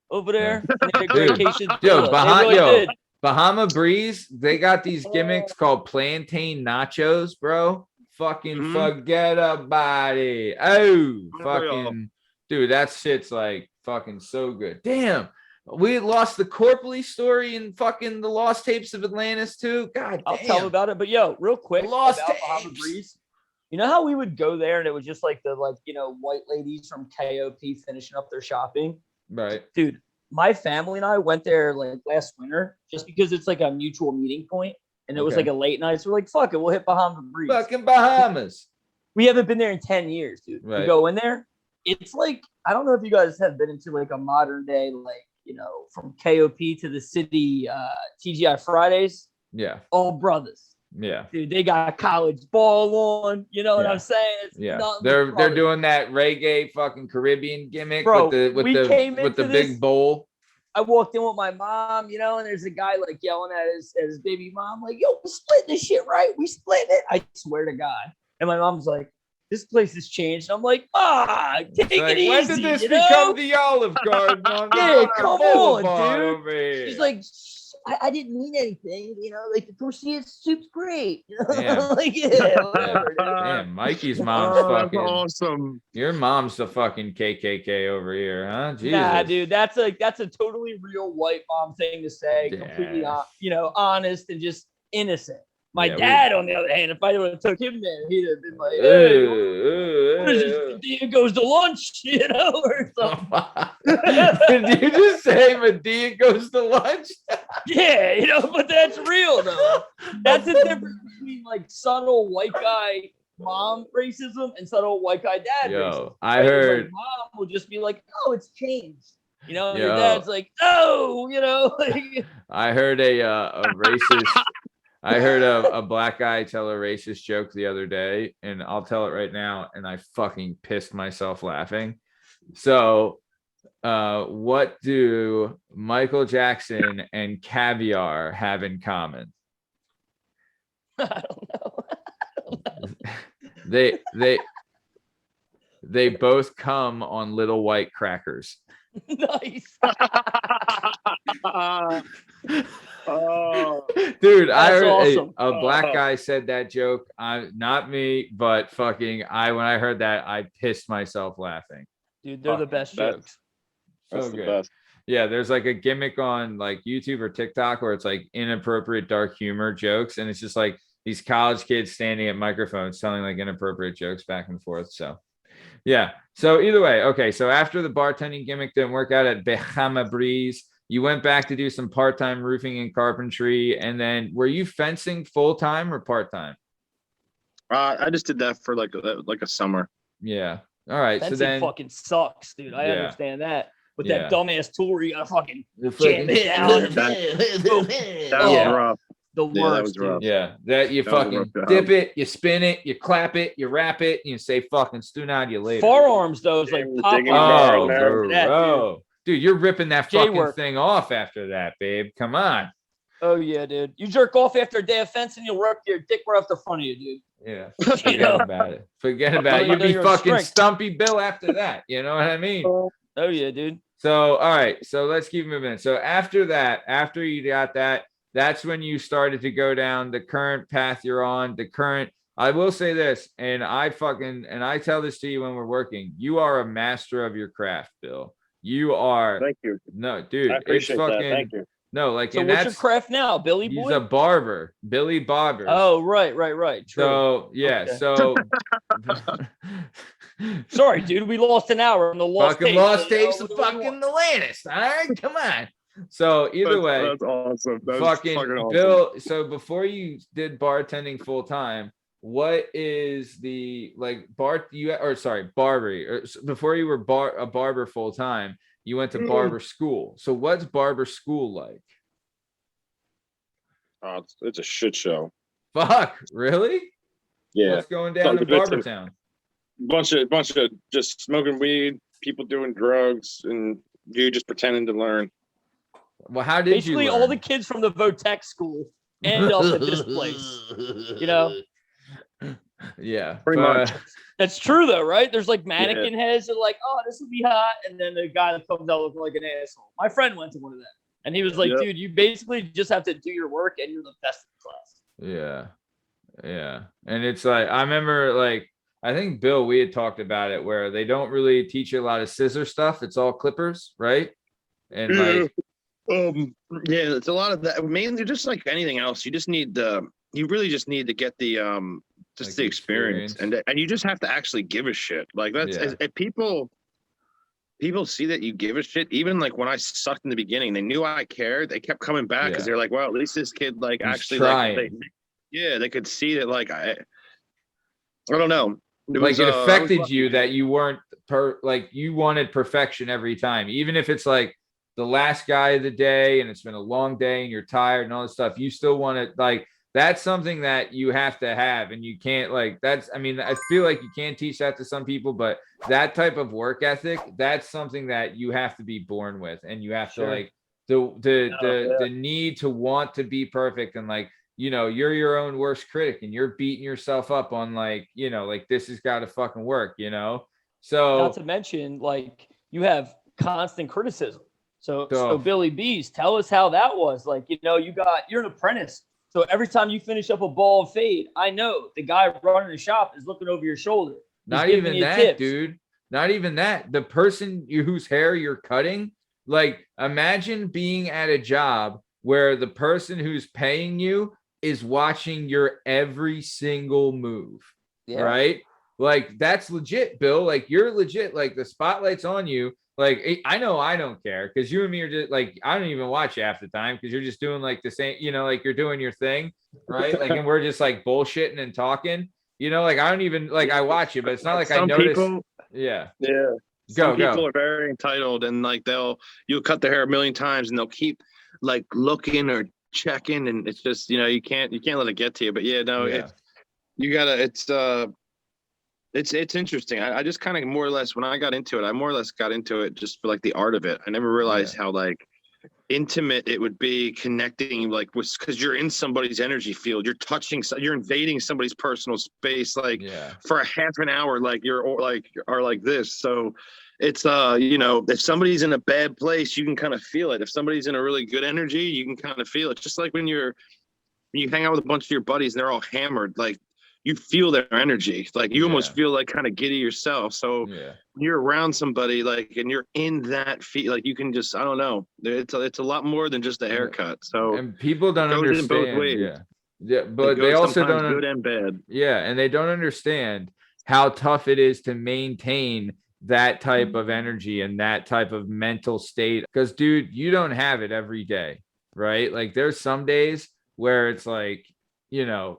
over there. They had a great Dude. quesadilla. Yo, They really did. Bahama Breeze, they got these gimmicks called plantain nachos, bro. Fucking forget about it. Oh, fucking dude, that shit's like fucking so good. Damn. We lost the Corpley story in fucking the lost tapes of Atlantis too. God I'll damn. tell them about it. But yo, real quick Lost about Bahama tapes. Breeze. You know how we would go there and it was just like the white ladies from KOP finishing up their shopping? Right. Dude, my family and I went there like last winter just because it's like a mutual meeting point, and it was Okay. like a late night. So we're like, fuck it, we'll hit Bahama Breeze. Fucking Bahamas. We haven't been there in 10 years, dude. Right. We go in there. It's like, I don't know if you guys have been into like a modern day, like, from KOP to the city, TGI Fridays. Yeah. All brothers. Yeah. Dude, they got college ball on. You know what Yeah. I'm saying? It's Yeah. nothing but They're brothers. doing that reggae fucking Caribbean gimmick Bro, with we came the into big this- bowl. I walked in with my mom, and there's a guy like yelling at his baby mom, like, yo, we split this shit, right? We split it. I swear to God. And my mom's like, this place has changed. I'm like, take Like, it easy. when did this you become know? the Olive Garden on Yeah, the come Boulevard on, dude. over here? She's like, I didn't mean anything, like the tortilla soup's great. Damn. Like, yeah, whatever, dude. Damn, Mikey's mom's Oh, that's fucking awesome. your mom's the fucking KKK over here, huh? Jesus. Nah, dude, that's a totally real white mom thing to say. Yeah. Completely, honest and just innocent. My Yeah, dad, on the other hand, if I would have took him there, he'd have been like, "Hey, what is this? Medea goes to lunch," or something. Did you just say Medea goes to lunch? Yeah, but that's real though. That's the difference between like subtle white guy mom racism and subtle white guy dad racism. Yo, I Right? It's heard. like mom will just be like, "Oh, it's changed," and Yo. your dad's like, "Oh," like, I heard a racist. I heard a black guy tell a racist joke the other day, and I'll tell it right now, and I fucking pissed myself laughing. So, what do Michael Jackson and caviar have in common? I don't know. They both come on little white crackers. Nice. Oh, Dude, I That's heard awesome. a black guy said that joke. Not me, but fucking when I heard that, I pissed myself laughing. Dude, they're the best jokes. So that's the good. best. Yeah, there's like a gimmick on like YouTube or TikTok where it's like inappropriate dark humor jokes, and it's just like these college kids standing at microphones telling like inappropriate jokes back and forth. So yeah. So either way, okay. So after the bartending gimmick didn't work out at Bahama Breeze, you went back to do some part-time roofing and carpentry, and then were you fencing full-time or part-time? I just did that for like a summer. Yeah. All right. Fencing So then fucking sucks, dude. I Yeah. understand that. With Yeah. that dumbass tool where you gotta fucking the jam it down. That was Yeah. rough. The Yeah, that worst, was rough. dude. yeah, that you That was a fucking rough job. dip it, you spin it, you clap it, you wrap it, and you say fucking Stunad you later. Forearms, though, is like Yeah, pop digging Oh, in there. for that, dude. bro. Dude, you're ripping that J fucking work. thing off after that, babe. Come on. Oh yeah, dude. You jerk off after a day of fencing, you'll work your dick right off the front of you, dude. Yeah. You Forget know? about it. Forget about it. Like You'd be your fucking strength. Stumpy Bill after that. You know what I mean? Oh yeah, dude. So, all right. So let's keep moving. So after that, after you got that, that's when you started to go down the current path you're on. I will say this, and I tell this to you when we're working. You are a master of your craft, Bill. You are. Thank you. No, dude. I appreciate it's fucking. that. Thank you. No, like, So and what's your that's. craft now, Billy He's boy? a barber, Billy Barber. Oh, right. True. So yeah, Okay. so Sorry, dude. We lost an hour on the lost fucking tapes. lost You know, tapes of what do we fucking want? the Lannis. All right, come on. So either way, That's awesome. That's fucking awesome. Bill. So before you did bartending full time, what is the like Barbary? Before you were a barber full time, you went to barber school. So what's barber school like? Oh, it's a shit show. Fuck, really? Yeah, What's going down in Barbertown? bunch of just smoking weed, people doing drugs, and you just pretending to learn. Well, how did Basically, you all learn? the kids from the Votech school end up at this place. You know, Yeah, Pretty much. that's true though, right? There's like mannequin heads that are like, oh, this would be hot, and then the guy that comes out looking like an asshole. My friend went to one of them, and he was like, Yep. dude, you basically just have to do your work, and you're the best in class. Yeah. And it's like, I remember like, I think Bill, we had talked about it where they don't really teach you a lot of scissor stuff. It's all clippers, right? And like, Yeah, it's a lot of that. Mainly just like anything else, you really just need to get the just Like the experience, and you just have to actually give a shit. Like that's Yeah. if people see that you give a shit. Even like when I sucked in the beginning, they knew I cared. They kept coming back because Yeah. they're like, well, at least this kid like He's actually trying. like they could see that like I don't know. like it affected you that you weren't like you wanted perfection every time, even if it's like the last guy of the day and it's been a long day and you're tired and all this stuff. You still want to like. That's something that you have to have, and you can't like that's I mean, I feel like you can't teach that to some people, but that type of work ethic, that's something that you have to be born with, and you have to like the need to want to be perfect, and like, you know, you're your own worst critic and you're beating yourself up on like, you know, like this has got to fucking work, you know? So Not to mention, like, you have constant criticism. So Billy B's, tell us how that was. Like, you know, you're an apprentice. So every time you finish up a ball of fade, I know the guy running the shop is looking over your shoulder. He's not giving even you that, tips. dude. Not even that. The person whose hair you're cutting, like, imagine being at a job where the person who's paying you is watching your every single move, right? Like, that's legit, Bill. Like, you're legit. Like, the spotlight's on you. Like, I know I don't care because you and me are just like, I don't even watch you half the time because you're just doing like the same, you know, like you're doing your thing, right? Like, and we're just like bullshitting and talking, you know, like I don't even like I watch you, but it's not like I notice. Yeah. Some people are very entitled, and like you'll cut their hair a million times and they'll keep like looking or checking, and it's just, you can't let it get to you. But yeah, no, Yeah. it's interesting. I just kind of more or less, when I got into it, I more or less got into it just for like the art of it. I never realized how like intimate it would be, connecting like with, because you're in somebody's energy field, you're invading somebody's personal space, like for a half an hour, like are like this. So it's if somebody's in a bad place, you can kind of feel it. If somebody's in a really good energy, you can kind of feel it. Just like when you hang out with a bunch of your buddies and they're all hammered, like you feel their energy, like you almost feel like kind of giddy yourself. So when you're around somebody, like, and you're in that feel, like you can just, I don't know, it's a lot more than just a haircut. So and people don't understand. both ways. Yeah, but they also don't good and bad. Yeah, and they don't understand how tough it is to maintain that type of energy and that type of mental state. Because, dude, you don't have it every day, right? Like, there's some days where it's like,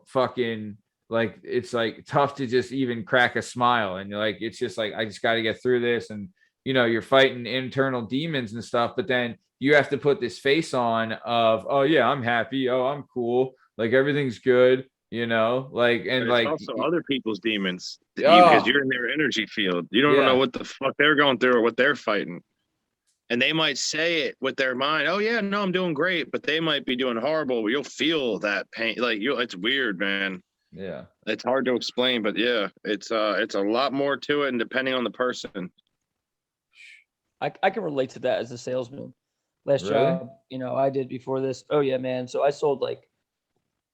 fucking, like, it's like tough to just even crack a smile. And you're like, it's just like, I just got to get through this. And, you're fighting internal demons and stuff. But then you have to put this face on of, oh, yeah, I'm happy. Oh, I'm cool. Like, everything's good. Like, and but like also other people's demons, because you're in their energy field. You don't know what the fuck they're going through or what they're fighting. And they might say it with their mind, oh yeah, no, I'm doing great, but they might be doing horrible. But you'll feel that pain. Like, it's weird, man. Yeah, it's hard to explain, but yeah, it's a lot more to it, and depending on the person. I can relate to that as a salesman. Last job, I did before this. Oh yeah, man. So I sold like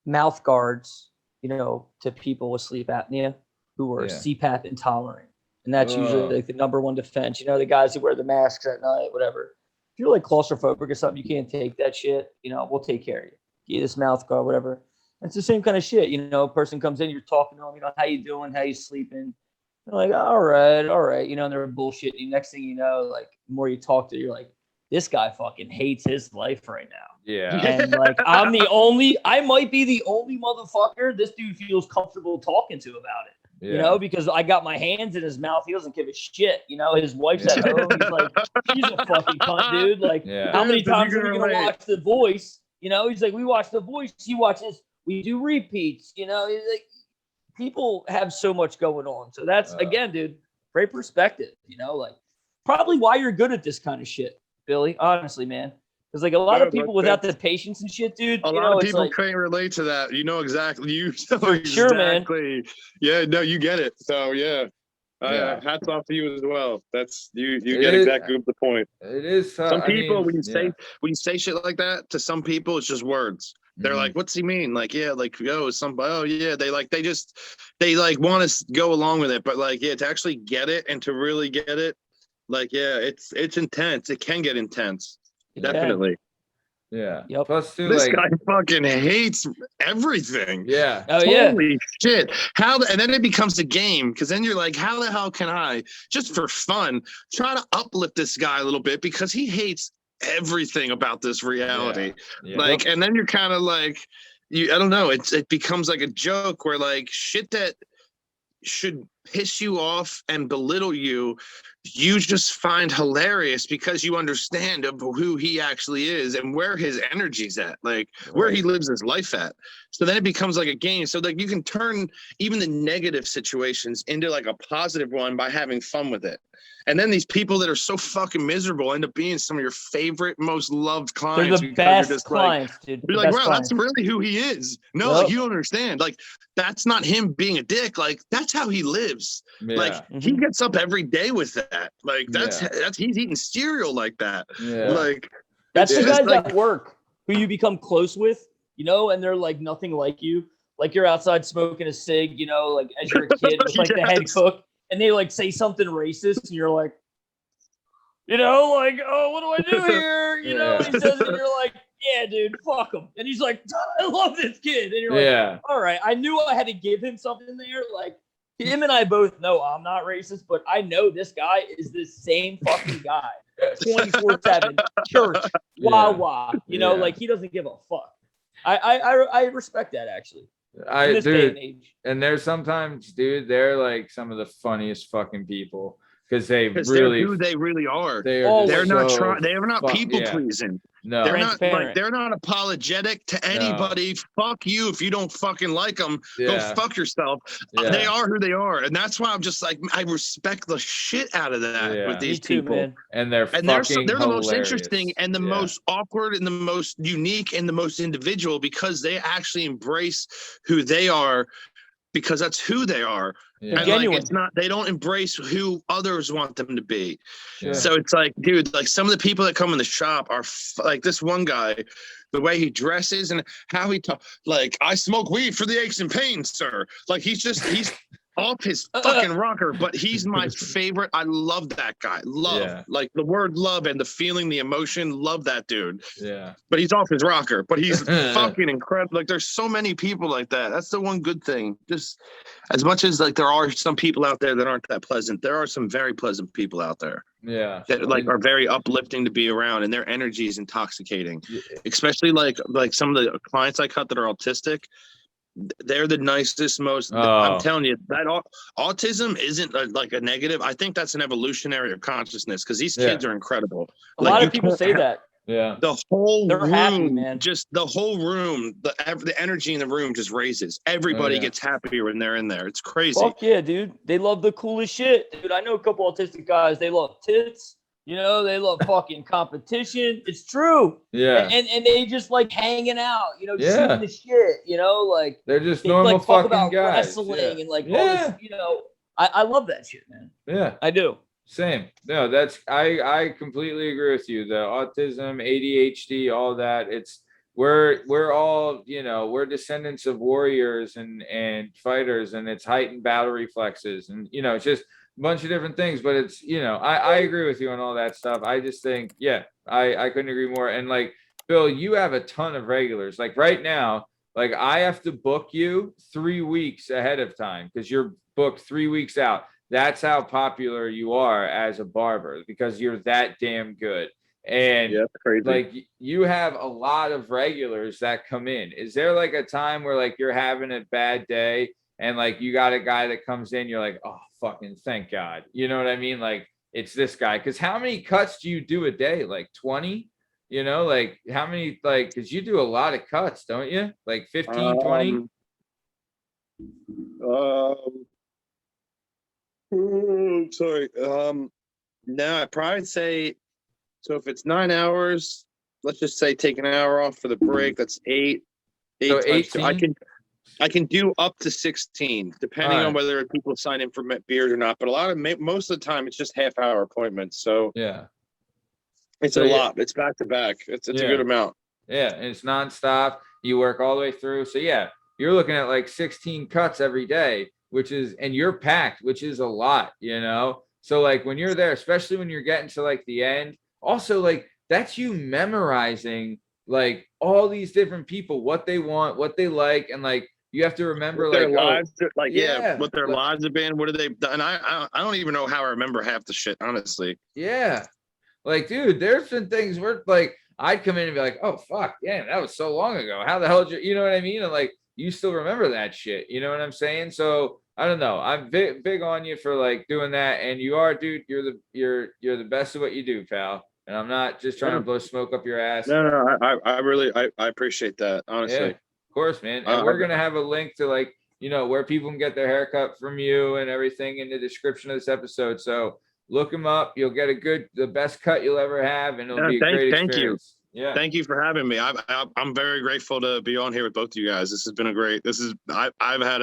mouth guards, to people with sleep apnea who were CPAP intolerant. And that's usually like the number one defense. The guys who wear the masks at night, whatever. If you're like claustrophobic or something, you can't take that shit, we'll take care of you. Get this mouth guard, whatever. It's the same kind of shit. A person comes in, you're talking to them, how you doing? How you sleeping? They're like, all right. And they're bullshitting. Next thing you know, like, the more you talk to, you're like, this guy fucking hates his life right now. Yeah. And like, I might be the only motherfucker this dude feels comfortable talking to about it. Because I got my hands in his mouth. He doesn't give a shit. His wife's at home. He's like, she's a fucking cunt, dude. Like, how many times are we going to watch The Voice? He's like, we watch The Voice. He watches, we do repeats. Like, people have so much going on. So that's, again, dude, great perspective. Like, probably why you're good at this kind of shit, Billy. Honestly, man. Because like a lot of people without the patience and shit, dude. A lot of people can't relate to that. Exactly. Sure, man. Yeah, no, you get it. So yeah. Hats off to you as well. That's you get exactly the point. It is. Some people, when you say shit like that to some people, it's just words. They're like, "What's he mean?" Like, yeah, like, somebody. Oh, yeah. They want to go along with it, but like, yeah, to actually get it and to really get it, like, yeah, it's intense. It can get intense. Definitely. Yeah. Yep. Plus, too, this guy fucking hates everything. Yeah. Oh, Holy shit. And then it becomes a game, because then you're like, how the hell can I, just for fun, try to uplift this guy a little bit, because he hates everything about this reality. Like, and then you're kind of like, I don't know, it becomes like a joke where like shit that should piss you off and belittle you just find hilarious, because you understand of who he actually is and where his energy's at, like where he lives his life at. So then it becomes like a game. So like you can turn even the negative situations into like a positive one by having fun with it. And then these people that are so fucking miserable end up being some of your favorite, most loved clients. They're the best clients, dude. You're like, wow, that's really who he is. No, like, you don't understand. Like, that's not him being a dick. Like, that's how he lives. Yeah. Like, he gets up every day with that. Like, that's he's eating cereal like that. Yeah. Like, that's the guys at work who you become close with, and they're like nothing like you. Like, you're outside smoking a cig, like as you're a kid with like the head cook. And they like say something racist, and you're like, like, oh, what do I do here? And he says it, and you're like, yeah, dude, fuck him. And he's like, I love this kid. And you're like, all right, I knew I had to give him something there. Like, him and I both know I'm not racist, but I know this guy is the same fucking guy, 24/7, church, wah, like he doesn't give a fuck. I respect that, actually. Dude, and there's sometimes, dude, they're like some of the funniest fucking people. because they Because really they're who they really are. they are Oh, just They're not so trying. They're not people yeah. pleasing. No, They're not like Transparent. they're not apologetic to anybody. Fuck you if you don't fucking like them. Go Yeah. fuck yourself. Yeah. They are who they are, and that's why I'm just like I respect the shit out of that Yeah. with Me these too, people. man. and they're And fucking they're the most hilarious. interesting and the Yeah. most awkward and the most unique and the most individual because they actually embrace who they are because that's who they are. Yeah. And Genuine. like it's not they don't embrace who others want them to be. Yeah. So it's like, dude, like some of the people that come in the shop are like this one guy, the way he dresses and how he talks. Like, I smoke weed for the aches and pains, sir. Like he's off his fucking rocker, but he's my favorite. I love that guy. Love, Yeah. like the word love and the feeling, the emotion. Love that dude. Yeah. But he's off his rocker. But he's fucking incredible. Like there's so many people like that. That's the one good thing. Just as much as like there are some people out there that aren't that pleasant, there are some very pleasant people out there Yeah. that like are very uplifting to be around, and their energy is intoxicating. Especially like some of the clients I cut that are autistic. They're the nicest, most. I'm telling you that autism isn't like a negative. I think that's an evolutionary of consciousness because these kids are incredible. A lot of people say that. Yeah. The whole They're room, happy, man. just the whole room, the energy in the room just raises. Everybody gets happier when they're in there. It's crazy. Fuck yeah, dude. They love the coolest shit. Dude, I know a couple autistic guys. They love tits. You know, they love fucking competition. It's true. Yeah. And they just like hanging out, you know, Yeah. shooting the shit, you know, like They're just they normal like talk fucking about guys. wrestling Yeah. and like all Yeah. this, you know. I love that shit, man. Yeah. I do. Same. No, that's I completely agree with you. The autism, ADHD, all that. We're all, you know, we're descendants of warriors and fighters, and it's heightened battle reflexes, and you know, it's just a bunch of different things. But it's, you know, I agree with you on all that stuff. I just think, yeah, I couldn't agree more. And like Bill, you have a ton of regulars. Like right now, like I have to book you 3 weeks ahead of time because you're booked 3 weeks out. That's how popular you are as a barber because you're that damn good. And Yeah, that's crazy. like you have a lot of regulars that come in. Is there like a time where like you're having a bad day and like you got a guy that comes in, you're like, oh, fucking thank God. You know what I mean? Like it's this guy. Because how many cuts do you do a day? Like 20? You know, like how many, like, because you do a lot of cuts, don't you? Like 15, 20? Sorry. No, I'd probably say, so if it's 9 hours, let's just say take an hour off for the break. That's 8. So times two. 18? I can do up to 16, depending on whether people sign in for beers or not. But most of the time, it's just half-hour appointments. So Yeah. it's So, a yeah. lot. It's back to back. It's a good amount. Yeah, and it's nonstop. You work all the way through. So yeah, you're looking at like 16 cuts every day, which is, and you're packed, which is a lot, you know? So like when you're there, especially when you're getting to like the end, also like that's you memorizing like all these different people, what they want, what they like, and like you have to remember What their like lives, what their like, lives have been. What have they done? I don't even know how I remember half the shit, honestly. yeah. Like, dude, there's been things where like I'd come in and be like, oh fuck, damn, that was so long ago. How the hell did you know what I mean? And like you still remember that shit. You know what I'm saying? So I don't know. I'm big on you for like doing that. And you are, dude, you're the best of what you do, pal. And I'm not just trying to blow smoke up your ass. No, I really appreciate that, honestly. Yeah, of course, man. And we're gonna have a link to like, you know, where people can get their haircut from you and everything in the description of this episode. So look them up. You'll get the best cut you'll ever have, and it'll be a great experience. Yeah. Thank you for having me. I'm very grateful to be on here with both of you guys. This has been I've had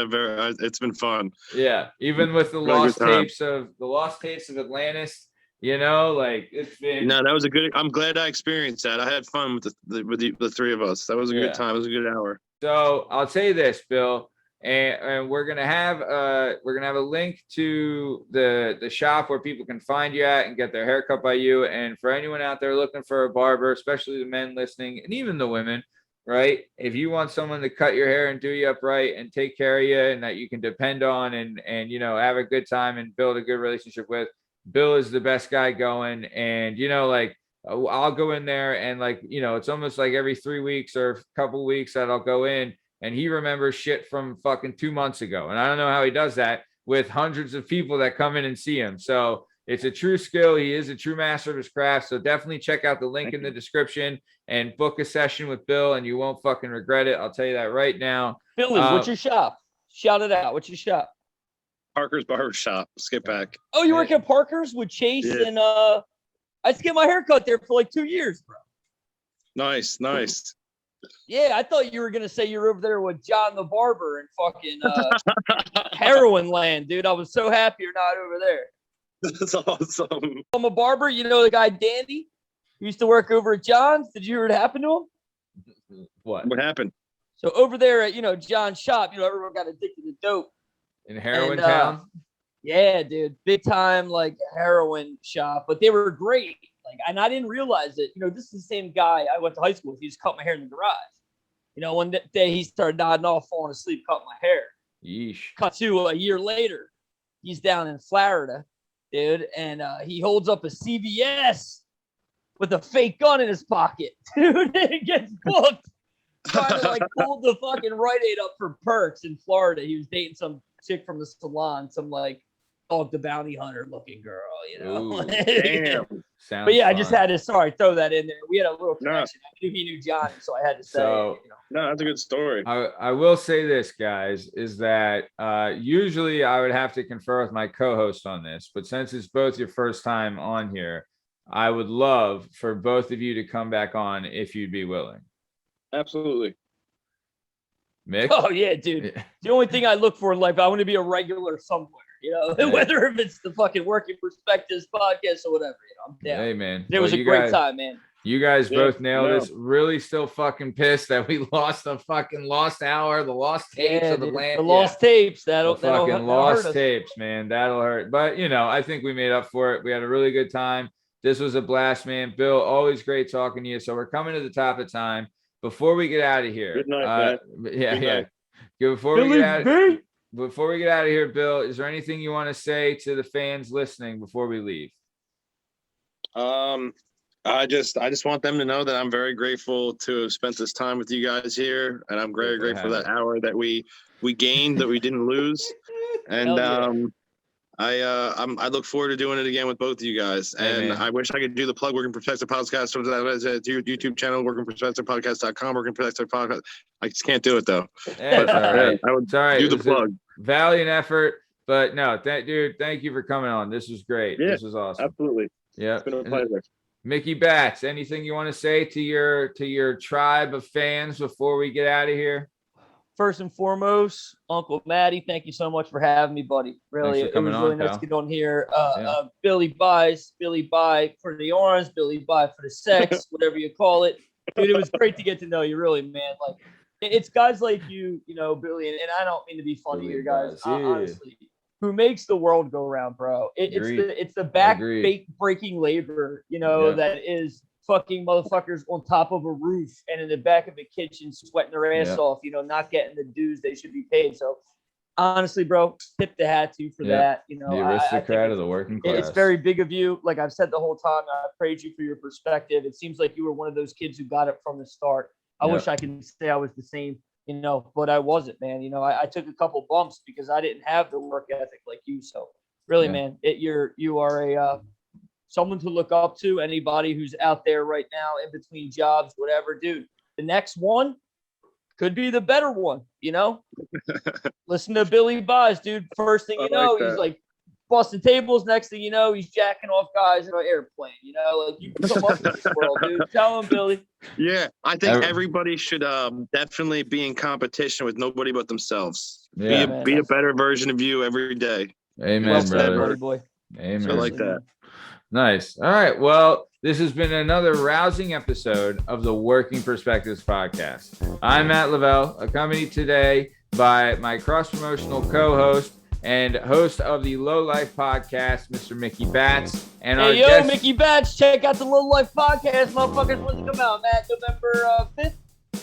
it's been fun. Yeah. Even with the Really lost tapes of Atlantis, you know, like it's been. No, that was I'm glad I experienced that. I had fun with the three of us. That was a good time. It was a good hour. So I'll say this, Bill. And we're gonna have a link to the shop where people can find you at and get their haircut by you. And for anyone out there looking for a barber, especially the men listening and even the women, right? If you want someone to cut your hair and do you up right and take care of you and that you can depend on and you know have a good time and build a good relationship with, Bill is the best guy going. And you know, like I'll go in there and like, you know, it's almost like every 3 weeks or a couple weeks that I'll go in. And he remembers shit from fucking 2 months ago. And I don't know how he does that with hundreds of people that come in and see him. So it's a true skill. He is a true master of his craft. So definitely check out the link in the description and book a session with Bill, and you won't fucking regret it. I'll tell you that right now. Billy, what's your shop? Shout it out. What's your shop? Parker's Barber Shop. Skip back. Oh, you work at Parker's with Chase and I used to get my hair cut there for like 2 years, bro. Nice. Yeah, I thought you were gonna say you're over there with John the Barber and fucking heroin land, dude. I was so happy you're not over there. That's awesome. I'm a barber. You know the guy Dandy who used to work over at John's. Did you hear what happened to him? What happened? So over there at John's shop, everyone got addicted to dope. In Heroin Town? Yeah, dude, big time like heroin shop, but they were great. And I didn't realize it. This is the same guy I went to high school with. He just cut my hair in the garage. One day he started nodding off, falling asleep, cut my hair. Yeesh. Cut to a year later, he's down in Florida, dude, and he holds up a CVS with a fake gun in his pocket, dude. It gets booked. Trying to pull the fucking Rite Aid up for perks in Florida. He was dating some chick from the salon, some Dog the Bounty Hunter looking girl, Ooh, damn. But yeah, fun. I just had to throw that in there. We had a little connection. I knew he knew Johnny, so I had to say. So, No, that's a good story. I will say this, guys, is that usually I would have to confer with my co-host on this, but since it's both your first time on here, I would love for both of you to come back on if you'd be willing. Absolutely. Mick? Oh yeah, dude. The only thing I look for in life, I want to be a regular somewhere. Whether if it's the fucking Working Perspectives podcast or whatever, I'm down. Hey, man. It was a great time, man. You guys both nailed this. Really still fucking pissed that we lost the fucking lost hour, the lost tapes of the land. The lost tapes. That'll lost hurt tapes, man. That'll hurt. But, I think we made up for it. We had a really good time. This was a blast, man. Bill, always great talking to you. So we're coming to the top of time. Before we get out of here. Good night, man. Yeah. Before we get out of here, Bill, is there anything you want to say to the fans listening before we leave? I just want them to know that I'm very grateful to have spent this time with you guys here, and I'm very grateful for that hour that we gained that we didn't lose. And I look forward to doing it again with both of you guys. And I wish I could do the plug Working Perspective Podcast. YouTube channel, workingperspectivepodcast.com, Working Perspective Podcast. I just can't do it though. Hey, it's all right. I would do the plug. Valiant effort, but no, dude, thank you for coming on. This was great. Yeah, this was awesome. Absolutely. Yeah. It's been a pleasure. Mickey Bats, anything you want to say to your tribe of fans before we get out of here? First and foremost, Uncle Matty, thank you so much for having me, buddy. Really, it was really nice to get on here. Billy Buys, Billy Buy for the orange, Billy Buy for the sex, whatever you call it. Dude, it was great to get to know you, really, man. It's guys like you, Billy, and I don't mean to be funny here, guys. Honestly, who makes the world go round, bro. It's the back breaking labor, that is fucking motherfuckers on top of a roof and in the back of a kitchen sweating their ass off, not getting the dues they should be paid. So honestly, bro, tip the hat to you for that. The aristocrat of the working class. It's very big of you. Like I've said the whole time, I praise you for your perspective. It seems like you were one of those kids who got it from the start. I wish I could say I was the same, but I wasn't, man. I took a couple bumps because I didn't have the work ethic like you. So really, man, you are a someone to look up to. Anybody who's out there right now in between jobs, whatever, dude, the next one could be the better one, Listen to Billy Buys, dude. First thing he's like busting tables. Next thing you know, he's jacking off guys in an airplane, you can come up in this world, dude. Tell him, Billy. Yeah, I think everybody should definitely be in competition with nobody but themselves. Be a better version of you every day. Amen, brother. Boy. Amen. So like that. Nice. All right. Well, this has been another rousing episode of the Working Perspectives podcast. I'm Matt Lavelle, accompanied today by my cross-promotional co-host and host of the Low Life podcast, Mr. Mickey Bats. And Mickey Bats, check out the Low Life podcast, motherfuckers. When's it come out, Matt? November 5th?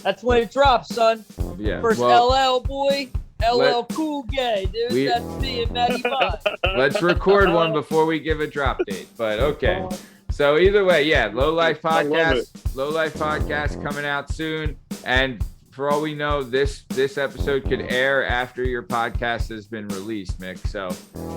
That's when it drops, son. Yeah. First LL, boy. LL Cool Gay, dude. That's me and Matty Bond. Let's record one before we give a drop date. But okay. So either way, Low Life podcast coming out soon. And for all we know, this episode could air after your podcast has been released, Mick. So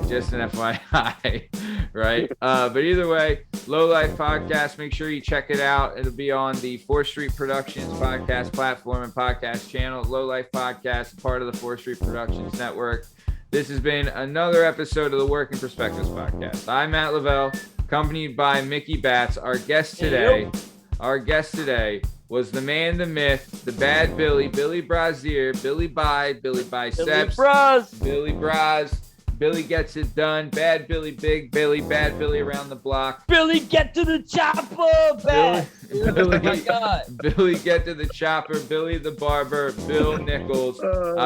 just an FYI. right? But either way, Low Life Podcast, make sure you check it out. It'll be on the 4th Street Productions podcast platform and podcast channel. Low Life Podcast, part of the 4th Street Productions network. This has been another episode of the Working Perspectives Podcast. I'm Matt Lavelle, accompanied by Mickey Batts. Our guest today was the man, the myth, the bad Billy Brazier, Billy Biceps, Billy Braz. Billy gets it done. Bad Billy, big Billy, bad Billy around the block. Billy, get to the chopper, bad. Billy, Oh my God. Billy, get to the chopper. Billy the Barber, Bill Nichols.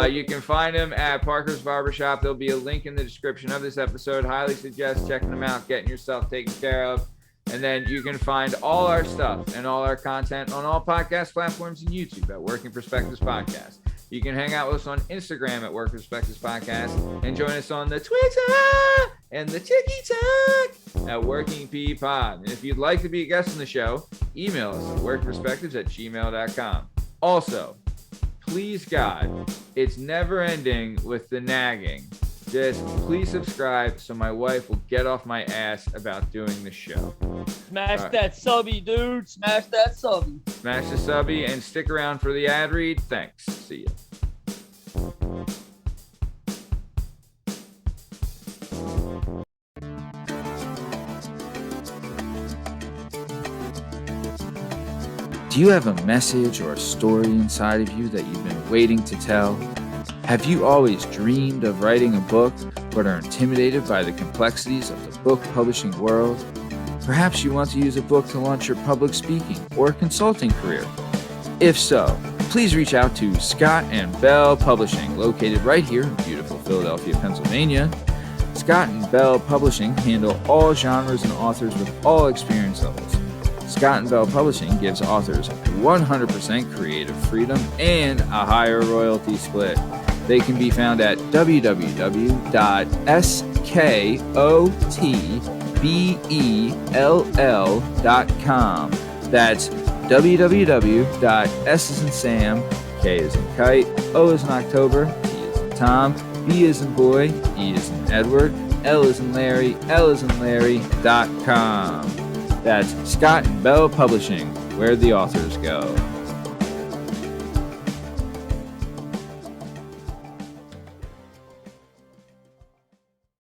You can find him at Parker's Barbershop. There'll be a link in the description of this episode. Highly suggest checking them out, getting yourself taken care of. And then you can find all our stuff and all our content on all podcast platforms and YouTube at Working Perspectives Podcast. You can hang out with us on Instagram at Working Perspectives Podcast and join us on the Twitter and the TikTok at Working P Pod. And if you'd like to be a guest on the show, email us at workperspectives@gmail.com. Also, please God, it's never ending with the nagging. Just please subscribe so my wife will get off my ass about doing the show. Smash that subby, dude. Smash that subby. Smash the subby and stick around for the ad read. Thanks. See ya. Do you have a message or a story inside of you that you've been waiting to tell? Have you always dreamed of writing a book, but are intimidated by the complexities of the book publishing world? Perhaps you want to use a book to launch your public speaking or consulting career. If so, please reach out to Scott and Bell Publishing, located right here in beautiful Philadelphia, Pennsylvania. Scott and Bell Publishing handle all genres and authors with all experience levels. Scott and Bell Publishing gives authors 100% creative freedom and a higher royalty split. They can be found at www.skotbell.com. That's www.s as in Sam, K as in kite, O as in October, T as in Tom, B as in boy, E as in Edward, L as in Larry, L as in Larry.com. That's Scott and Bell Publishing, where the authors go.